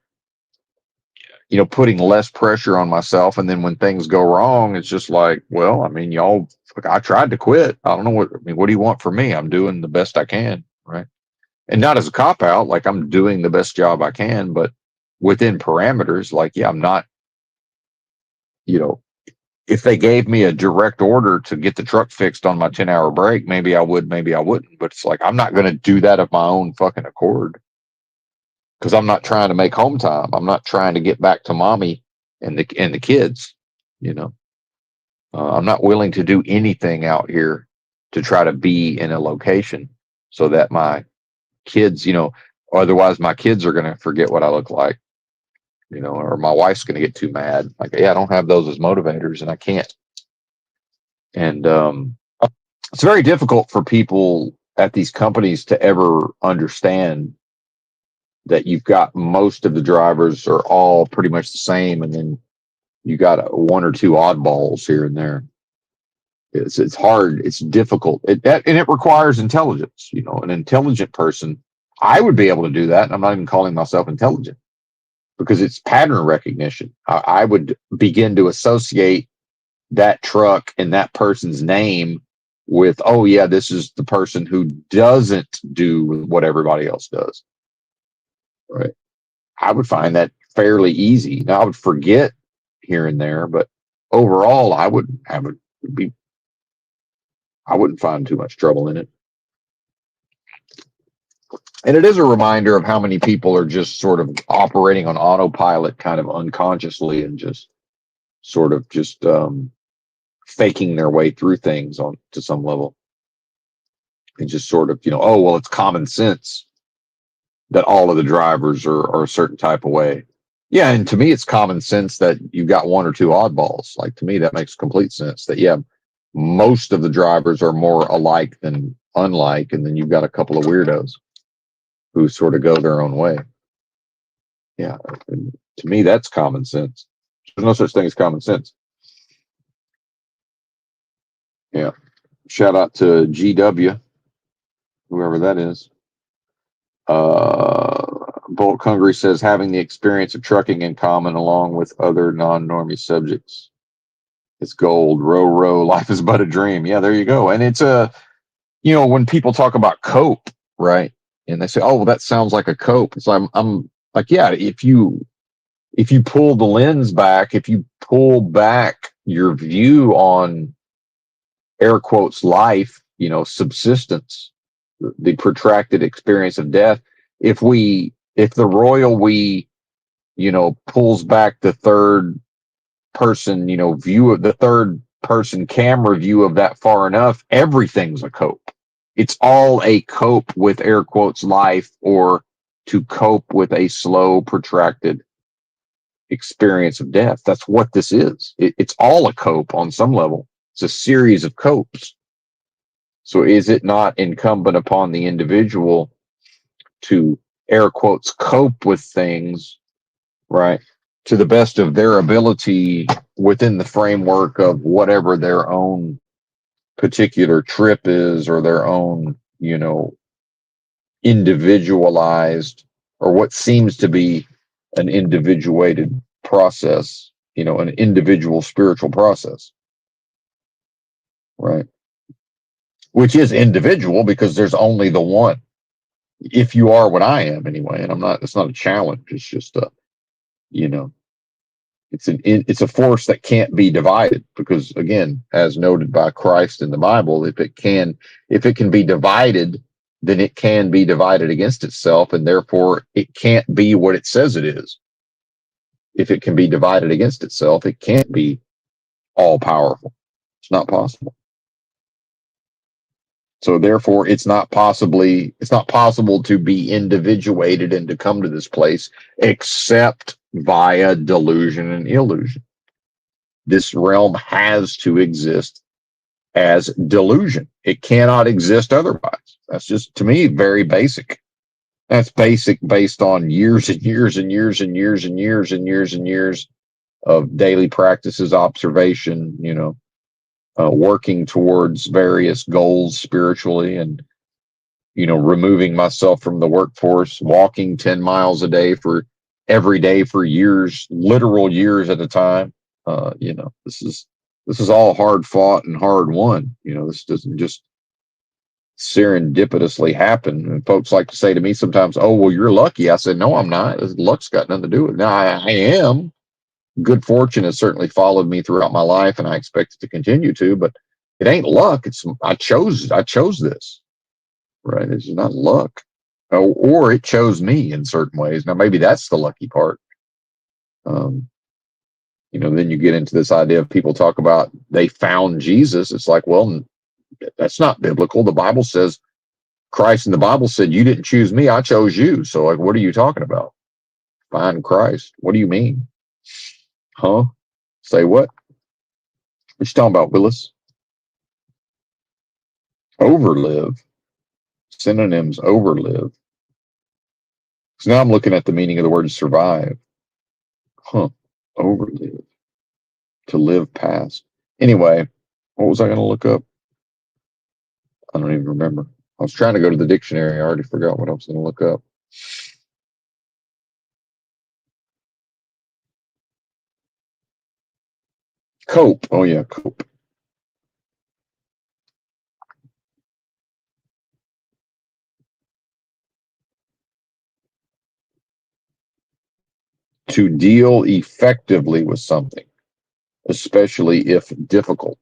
putting less pressure on myself. And then when things go wrong, it's just like, well, I mean, I tried to quit. I don't know what do you want from me? I'm doing the best I can. Right. And not as a cop out, like I'm doing the best job I can, but within parameters, like, yeah, I'm not, you know, if they gave me a direct order to get the truck fixed on my 10-hour break, maybe I would, maybe I wouldn't. But it's like, I'm not going to do that of my own fucking accord because I'm not trying to make home time. I'm not trying to get back to mommy and the kids, you know. I'm not willing to do anything out here to try to be in a location so that my kids, otherwise my kids are going to forget what I look like, or my wife's going to get too mad. Like, yeah, I don't have those as motivators and I can't. And it's very difficult for people at these companies to ever understand that you've got most of the drivers are all pretty much the same. And then you got one or two oddballs here and there. It's hard. It's difficult. And it requires intelligence. An intelligent person, I would be able to do that. And I'm not even calling myself intelligent because it's pattern recognition. I would begin to associate that truck and that person's name with, oh yeah, this is the person who doesn't do what everybody else does. Right. I would find that fairly easy. Now I would forget here and there, but overall I wouldn't find too much trouble in it. And it is a reminder of how many people are just sort of operating on autopilot kind of unconsciously and just sort of just faking their way through things to some level. And just sort of, oh, well, it's common sense that all of the drivers are a certain type of way. Yeah, and to me, it's common sense that you've got one or two oddballs. Like, to me, that makes complete sense that, yeah, most of the drivers are more alike than unlike, and then you've got a couple of weirdos who sort of go their own way. Yeah, and to me, that's common sense. There's no such thing as common sense. Yeah. Shout out to GW, whoever that is. Bolt Hungry says having the experience of trucking in common along with other non-normie subjects. It's gold. Row, row. Life is but a dream. Yeah, there you go. And it's when people talk about cope, right? And they say, oh, well, that sounds like a cope. So I'm like, yeah, if you pull the lens back, if you pull back your view on air quotes life, subsistence, the protracted experience of death, if the royal we, pulls back the third person, view of the third person camera view of that far enough, everything's a cope. It's all a cope with air quotes life, or to cope with a slow, protracted experience of death. That's what this is. It's all a cope on some level. It's a series of copes. So is it not incumbent upon the individual to air quotes cope with things, right, to the best of their ability within the framework of whatever their own particular trip is, or their own, individualized, or what seems to be an individuated process, an individual spiritual process, right? Which is individual because there's only the one. If you are what I am anyway, and I'm not, it's not a challenge. It's just it's a force that can't be divided because, again, as noted by Christ in the Bible, if it can be divided, then it can be divided against itself, and therefore it can't be what it says it is. If it can be divided against itself, it can't be all powerful. It's not possible. So therefore it's not possible to be individuated and to come to this place except via delusion and illusion. This realm has to exist as delusion. It cannot exist otherwise. That's just, to me, very basic. That's basic based on years and years and years and years and years and years and years of daily practices, observation, working towards various goals spiritually, and removing myself from the workforce, walking 10 miles a day for every day for years, literal years at a time. This is all hard fought and hard won. This doesn't just serendipitously happen. And folks like to say to me sometimes, "Oh, well, you're lucky." I said, "No, I'm not. Luck's got nothing to do with it." Now, I am. Good fortune has certainly followed me throughout my life, and I expect it to continue to. But it ain't luck. It's I chose this. Right? It's not luck, or it chose me in certain ways. Now, maybe that's the lucky part. Um, then you get into this idea of people talk about they found Jesus. It's like, well, that's not biblical. The Bible says Christ in the Bible said, "You didn't choose me, I chose you." So, like, what are you talking about? Find Christ. What do you mean? Huh? Say what? What you talking about, Willis? Overlive. Synonyms: overlive. So now I'm looking at the meaning of the word survive. Huh. Overlive. To live past. Anyway, what was I going to look up? I don't even remember. I was trying to go to the dictionary. I already forgot what I was going to look up. Cope. Oh, yeah, cope. To deal effectively with something, especially if difficult.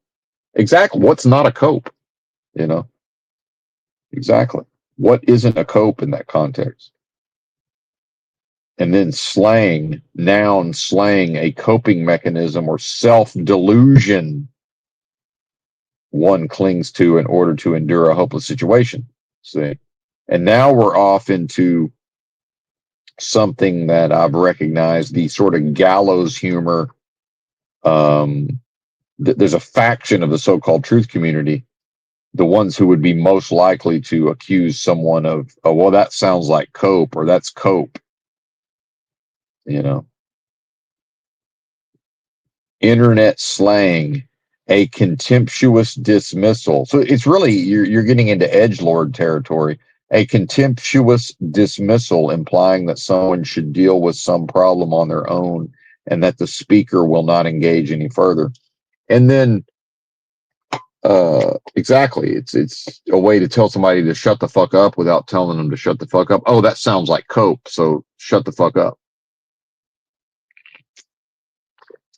Exactly. What's not a cope? You know, exactly. What isn't a cope in that context? And then slang, noun slang, a coping mechanism or self delusion one clings to in order to endure a hopeless situation. See? And now we're off into something that I've recognized, the sort of gallows humor. There's a faction of the so-called truth community, the ones who would be most likely to accuse someone of, "Oh, well, that sounds like cope," or "That's cope." You know, internet slang, a contemptuous dismissal. So it's really you're getting into edgelord territory. A contemptuous dismissal, implying that someone should deal with some problem on their own and that the speaker will not engage any further. And then exactly, it's a way to tell somebody to shut the fuck up without telling them to shut the fuck up. Oh, that sounds like cope, so shut the fuck up.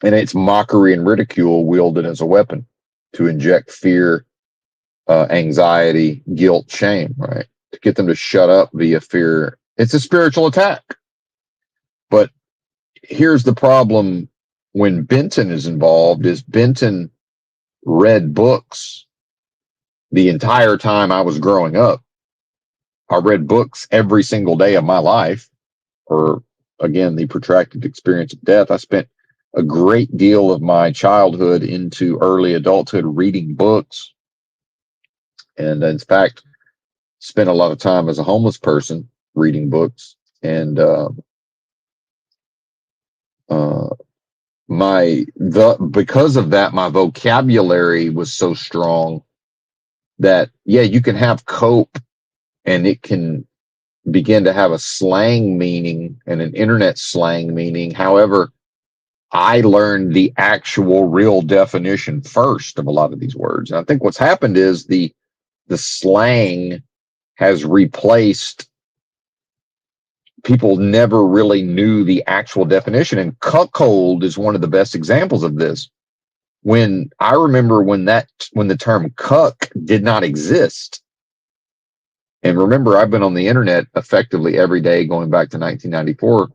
And it's mockery and ridicule wielded as a weapon to inject fear, anxiety, guilt, shame, right? To get them to shut up via fear. It's a spiritual attack. But here's the problem when Benton is involved is Benton read books the entire time I was growing up. I read books every single day of my life, or again, the protracted experience of death. I spent a great deal of my childhood into early adulthood reading books. And in fact, spent a lot of time as a homeless person reading books. And because of that, my vocabulary was so strong that, yeah, you can have cope and it can begin to have a slang meaning and an internet slang meaning. However, I learned the actual real definition first of a lot of these words. And I think what's happened is the slang has replaced, people never really knew the actual definition. And cuckold is one of the best examples of this. When I remember when the term cuck did not exist. And remember, I've been on the internet effectively every day going back to 1994.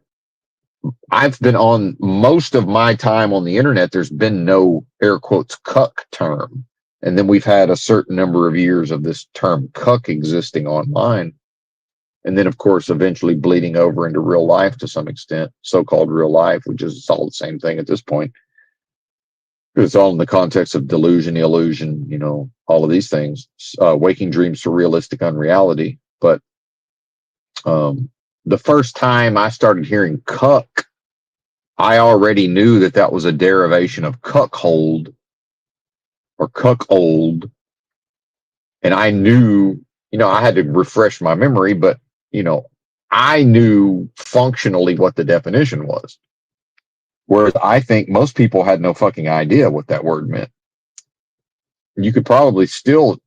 I've been on most of my time on the internet. There's been no air quotes cuck term. And then we've had a certain number of years of this term cuck existing online. And then, of course, eventually bleeding over into real life to some extent, so-called real life, which is all the same thing at this point. It's all in the context of delusion, illusion, all of these things, waking dreams to realistic unreality. But the first time I started hearing cuck, I already knew that was a derivation of cuckold or cuckold. And I knew, I had to refresh my memory, but, I knew functionally what the definition was. Whereas I think most people had no fucking idea what that word meant. You could probably still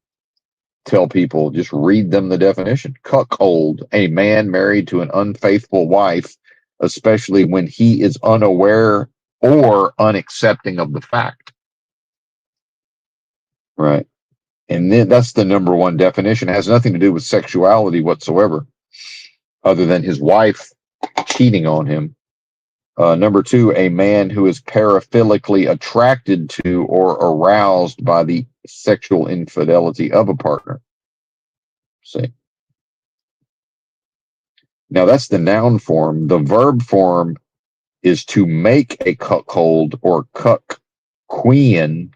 tell people, just read them the definition. Cuckold, a man married to an unfaithful wife, especially when he is unaware or unaccepting of the fact. Right. And then that's the number one definition. It has nothing to do with sexuality whatsoever, other than his wife cheating on him. Number two, a man who is paraphilically attracted to or aroused by the sexual infidelity of a partner. See. Now that's the noun form. The verb form is to make a cuckold or cuck, cuckquean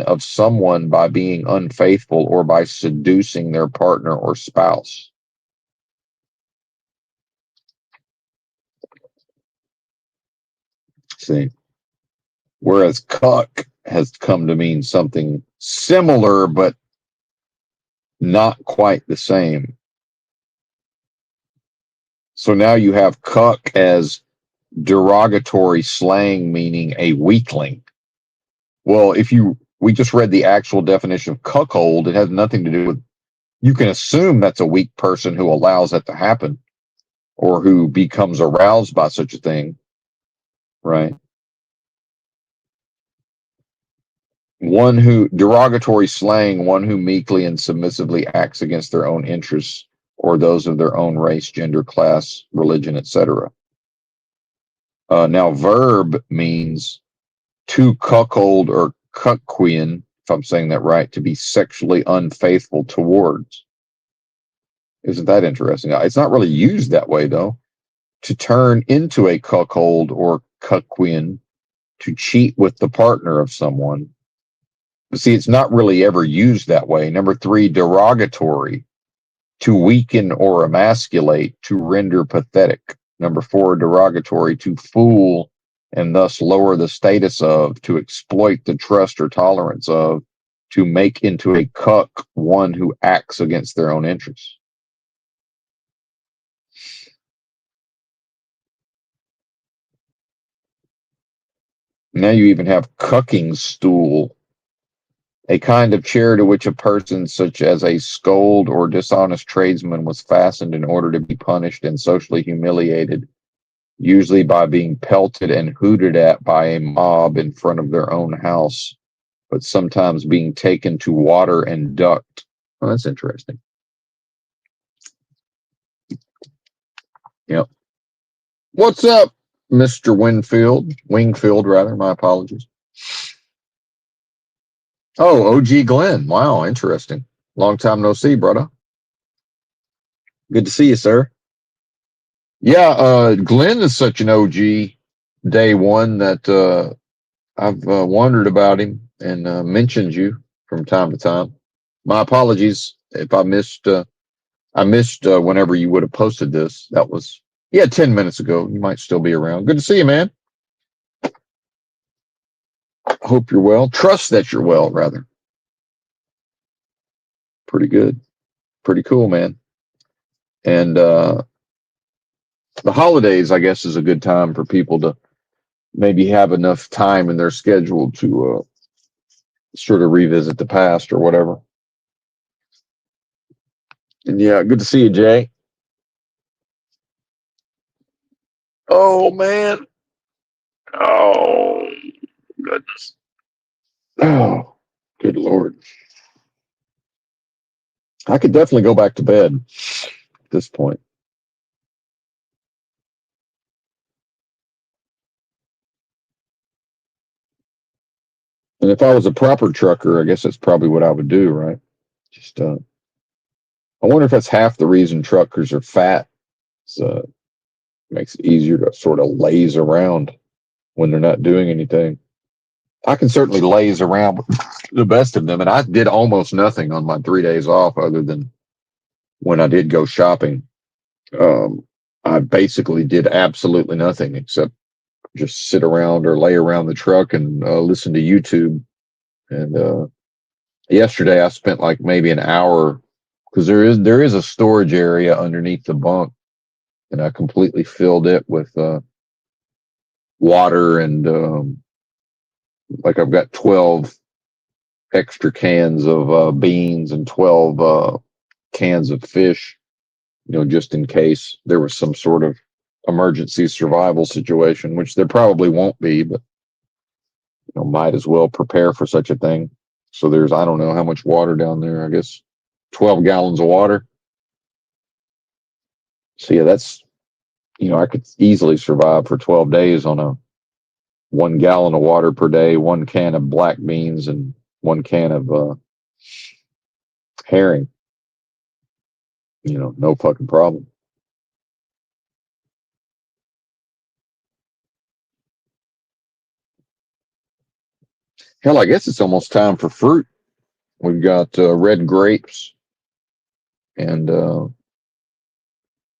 of someone by being unfaithful or by seducing their partner or spouse. See, whereas cuck has come to mean something similar, but not quite the same. So now you have cuck as derogatory slang meaning a weakling. Well, we just read the actual definition of cuckold, it has nothing to do with, you can assume that's a weak person who allows that to happen or who becomes aroused by such a thing, right? One who, derogatory slang, one who meekly and submissively acts against their own interests or those of their own race, gender, class, religion, etc. Now, verb means to cuckold or cuckquean, if I'm saying that right, to be sexually unfaithful towards. Isn't that interesting? It's not really used that way, though. To turn into a cuckold or cuckquean, to cheat with the partner of someone. But see, it's not really ever used that way. Number three, derogatory, to weaken or emasculate, to render pathetic. Number four, derogatory, to fool and thus lower the status of, to exploit the trust or tolerance of, to make into a cuck one who acts against their own interests. Now you even have cucking stool, a kind of chair to which a person such as a scold or dishonest tradesman was fastened in order to be punished and socially humiliated, usually by being pelted and hooted at by a mob in front of their own house, but sometimes being taken to water and ducked. Oh, that's interesting. Yep. What's up, Mr. Wingfield, rather. My apologies. Oh, OG Glenn. Wow, interesting. Long time no see, brother. Good to see you, sir. Yeah, Glenn is such an OG day one that I've wondered about him and mentioned you from time to time. My apologies if I missed. I missed whenever you would have posted this. That was 10 minutes ago. You might still be around. Good to see you, man. Hope you're well. Trust that you're well, rather. Pretty good. Pretty cool, man. And the holidays, I guess, is a good time for people to maybe have enough time in their schedule to sort of revisit the past or whatever. And yeah, good to see you, Jay. Oh, man. Oh, goodness. Oh, good Lord. I could definitely go back to bed at this point. And if I was a proper trucker, I guess that's probably what I would do, right? Just, I wonder if that's half the reason truckers are fat. So it makes it easier to sort of laze around when they're not doing anything. I can certainly laze around with the best of them. And I did almost nothing on my 3 days off other than when I did go shopping. I basically did absolutely nothing except just sit around or lay around the truck and listen to YouTube and Yesterday I spent like maybe an hour because there is a storage area underneath the bunk, and I completely filled it with water and like I've got 12 extra cans of beans and 12 cans of fish, just in case there was some sort of emergency survival situation, which there probably won't be, but might as well prepare for such a thing. So there's, I don't know how much water down there. I guess 12 gallons of water. So yeah, that's, I could easily survive for 12 days on a 1 gallon of water per day, 1 can of black beans, and 1 can of herring. No fucking problem. Hell, I guess it's almost time for fruit. We've got red grapes, and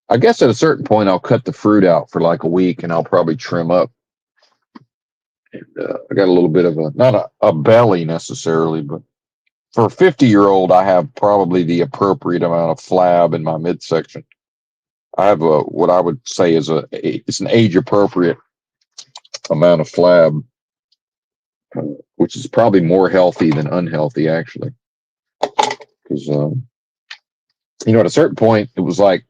I guess at a certain point I'll cut the fruit out for like a week, and I'll probably trim up. And I got a little bit of not a belly necessarily, but for a 50-year-old, I have probably the appropriate amount of flab in my midsection. I have what I would say is it's an age appropriate amount of flab, which is probably more healthy than unhealthy actually. Because at a certain point, it was like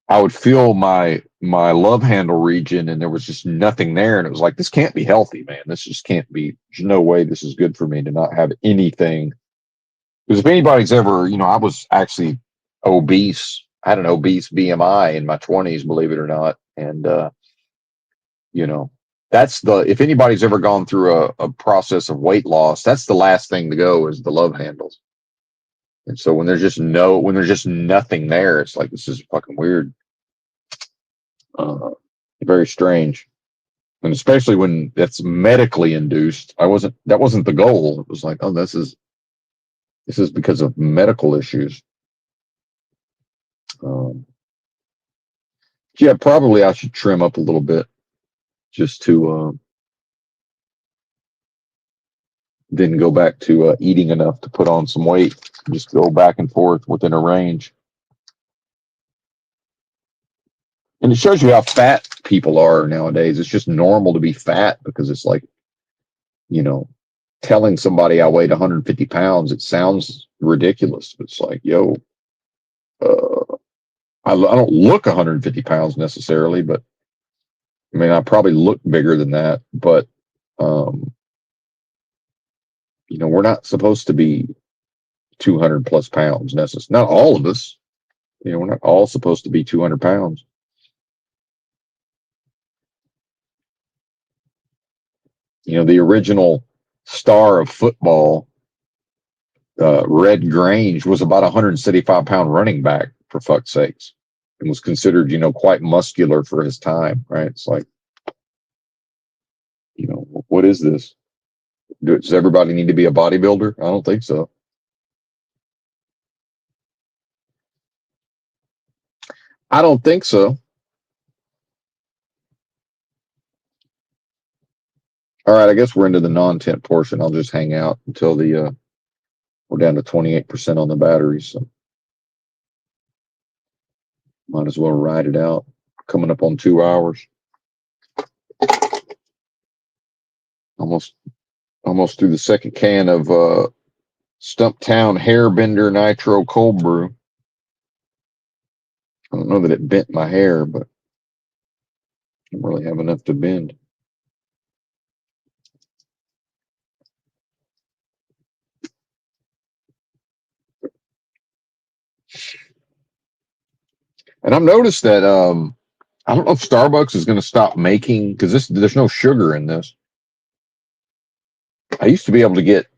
I would feel my love handle region, and there was just nothing there, and it was like, this can't be healthy, man. This just can't be. There's no way this is good for me to not have anything. Because if anybody's ever, I was actually obese. I had an obese BMI in my 20s, believe it or not, and you know, that's if anybody's ever gone through a process of weight loss, that's the last thing to go is the love handles. And so when there's just nothing there, it's like, this is fucking weird. Uh, Very strange. And especially when that's medically induced. That wasn't the goal. It was like, oh, this is because of medical issues. Um, yeah, probably I should trim up a little bit just to then go back to eating enough to put on some weight. Just go back and forth within a range. And it shows you how fat people are nowadays. It's just normal to be fat because it's like, you know, telling somebody I weighed 150 pounds, it sounds ridiculous. It's like, yo, I don't look 150 pounds necessarily, but I mean, I probably look bigger than that. But, um, we're not supposed to be 200 plus pounds necessarily. Not all of us. We're not all supposed to be 200 pounds. The original star of football, Red Grange, was about 175-pound running back, for fuck's sakes, and was considered, quite muscular for his time, right? It's like, what is this? Does everybody need to be a bodybuilder? I don't think so. I don't think so. All right, I guess we're into the non-tent portion. I'll just hang out until we're down to 28% on the batteries. So might as well ride it out. Coming up on 2 hours. Almost through the second can of Stumptown Hairbender Nitro Cold Brew. I don't know that it bent my hair, but I don't really have enough to bend. And I've noticed that I don't know if Starbucks is going to stop making, because there's no sugar in this. I used to be able to get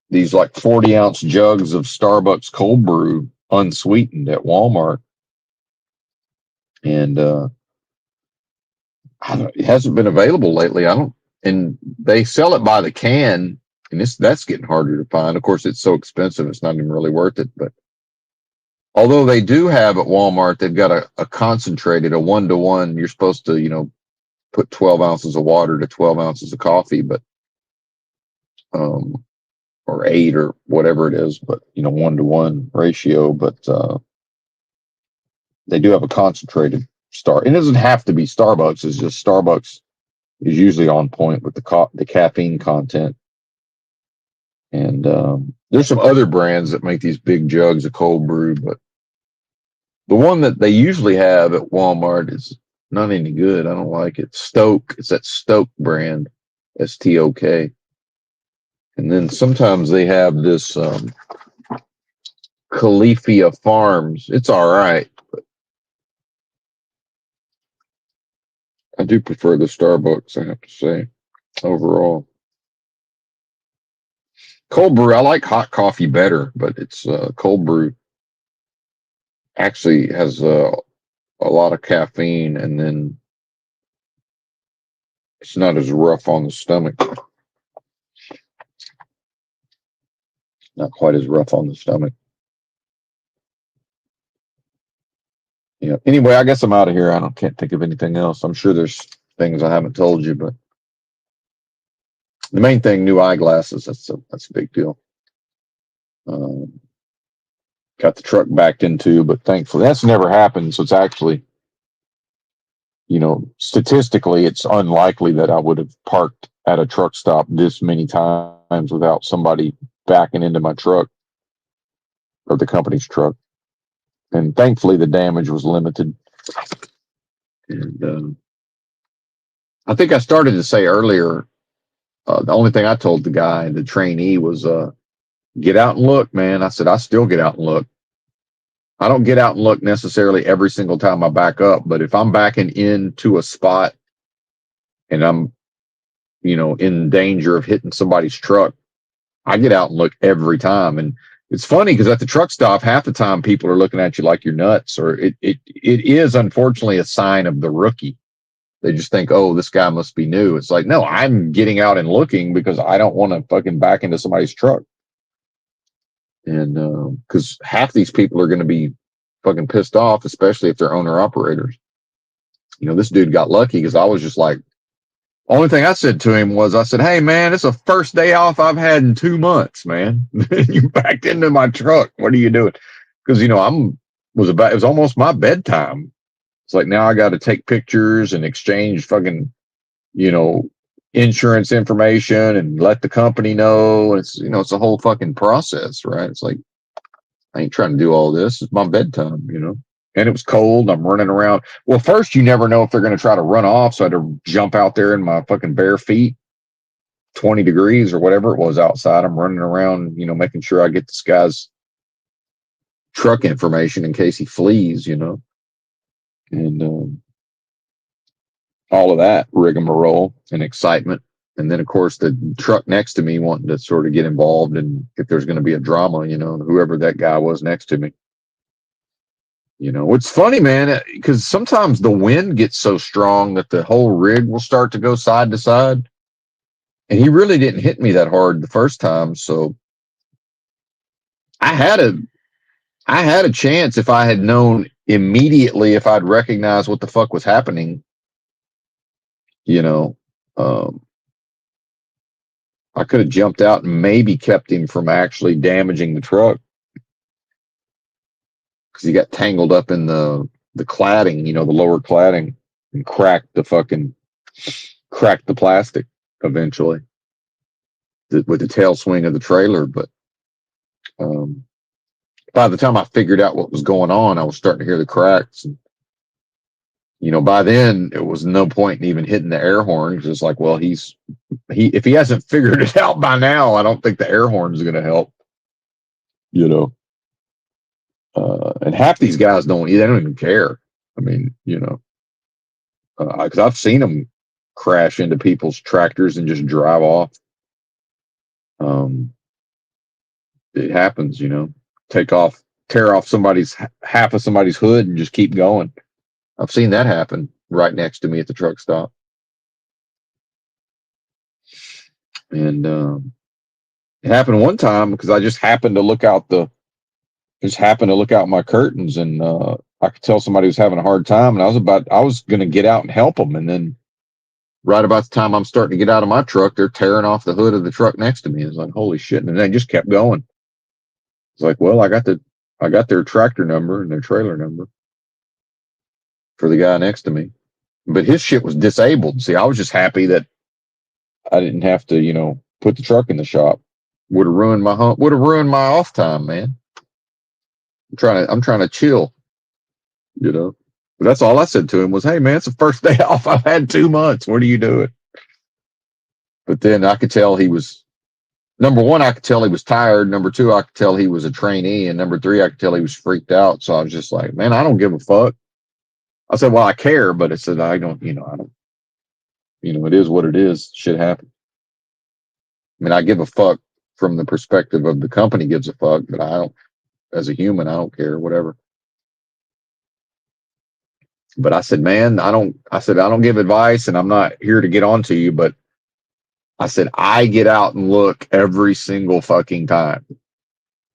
these like 40-ounce jugs of Starbucks cold brew unsweetened at Walmart, and it hasn't been available lately. And they sell it by the can, and that's getting harder to find. Of course, it's so expensive, it's not even really worth it. But although they do have at Walmart, they've got a concentrated, a 1-to-1. You're supposed to, put 12 ounces of water to 12 ounces of coffee, but or or 8 or whatever it is, but 1-to-1 ratio. But they do have a concentrated star. It doesn't have to be Starbucks. It's just Starbucks is usually on point with the caffeine content. And there's some other brands that make these big jugs of cold brew, but the one that they usually have at Walmart is not any good. I don't like it. Stoke. It's that Stoke brand, STOK. And then sometimes they have this Califia Farms. It's all right, but I do prefer the Starbucks, I have to say, overall. Cold brew, I like hot coffee better, but it's cold brew actually has a lot of caffeine, and then it's not as rough on the stomach. Not quite as rough on the stomach. Yeah. Anyway, I guess I'm out of here. Can't think of anything else. I'm sure there's things I haven't told you, but the main thing, new eyeglasses. That's a big deal. Got the truck backed into, but thankfully that's never happened. So it's actually, statistically, it's unlikely that I would have parked at a truck stop this many times without somebody backing into my truck or the company's truck. And thankfully, the damage was limited. And I think I started to say earlier, the only thing I told the guy, the trainee, was get out and look, man. I said, I still get out and look. I don't get out and look necessarily every single time I back up, but if I'm backing into a spot and I'm, in danger of hitting somebody's truck, I get out and look every time. And it's funny because at the truck stop, half the time people are looking at you like you're nuts, or it is unfortunately a sign of the rookie. They just think, oh, this guy must be new. It's like, no, I'm getting out and looking because I don't want to fucking back into somebody's truck. And because half these people are going to be fucking pissed off, especially if they're owner operators. This dude got lucky because I was just like, only thing I said to him was, I said, hey, man, it's the first day off I've had in 2 months, man. You backed into my truck. What are you doing? Because, it was almost my bedtime. It's like, now I got to take pictures and exchange fucking, insurance information and let the company know. It's, it's a whole fucking process, right? It's like, I ain't trying to do all this. It's my bedtime, And it was cold. I'm running around. Well, first, you never know if they're going to try to run off. So I had to jump out there in my fucking bare feet, 20 degrees or whatever it was outside. I'm running around, making sure I get this guy's truck information in case he flees, and all of that rigmarole and excitement. And then, of course, the truck next to me wanting to sort of get involved and if there's going to be a drama, whoever that guy was next to me. It's funny, man, because sometimes the wind gets so strong that the whole rig will start to go side to side. And he really didn't hit me that hard the first time. So I had a chance if I had known immediately, if I'd recognized what the fuck was happening, I could have jumped out and maybe kept him from actually damaging the truck. Because he got tangled up in the cladding, the lower cladding, and cracked the plastic eventually with the tail swing of the trailer. But by the time I figured out what was going on, I was starting to hear the cracks. And, by then it was no point in even hitting the air horn. It's just like, well, if he hasn't figured it out by now, I don't think the air horn is going to help. And half these guys they don't even care. I mean, because I've seen them crash into people's tractors and just drive off. It happens, tear off half of somebody's hood and just keep going. I've seen that happen right next to me at the truck stop. And it happened one time because I just happened to look out my curtains, and I could tell somebody was having a hard time, and I was going to get out and help them, and then Right about the time I'm starting to get out of my truck, they're tearing off the hood of the truck next to me. It's like, holy shit. And they just kept going. It's like, well, I got their tractor number and their trailer number for the guy next to me. But his shit was disabled. See, I was just happy that I didn't have to, put the truck in the shop. Would have ruined my would have ruined my off time, man. I'm trying to chill, you know. But that's all I said to him was, hey man, it's the first day off I've had 2 months. What are you doing? But then I could tell he was number one, I could tell he was tired. Number two, I could tell he was a trainee. And number three, I could tell he was freaked out. So I was just like, man, I don't give a fuck. I said, well, I care, but I said, I don't, it is what it is. Shit happens. I mean, I give a fuck from the perspective of the company gives a fuck, but I don't, as a human, I don't care, whatever. But I said, man, I said, I don't give advice and I'm not here to get on to you, but I said, I get out and look every single fucking time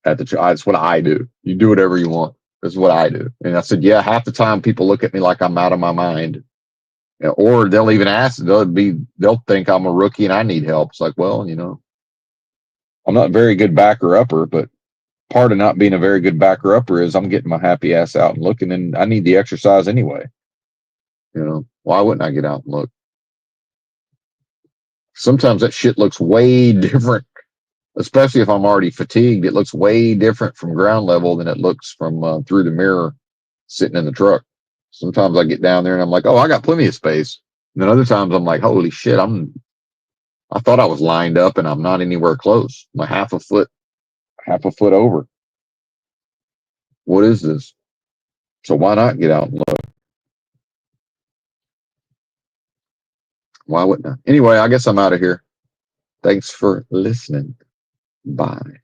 at the child. That's what I do. You do whatever you want. That's what I do. And I said, yeah, half the time people look at me like I'm out of my mind. Or they'll even ask, they'll think I'm a rookie and I need help. It's like, well, I'm not a very good backer upper, but part of not being a very good backer upper is I'm getting my happy ass out and looking, and I need the exercise anyway. Why wouldn't I get out and look? Sometimes that shit looks way different, especially if I'm already fatigued. It looks way different from ground level than it looks from through the mirror sitting in the truck. Sometimes I get down there and I'm like, oh, I got plenty of space. And then other times I'm like, holy shit, I thought I was lined up and I'm not anywhere close. I'm half a foot over. What is this? So why not get out and look? Why wouldn't I? Anyway, I guess I'm out of here. Thanks for listening. Bye.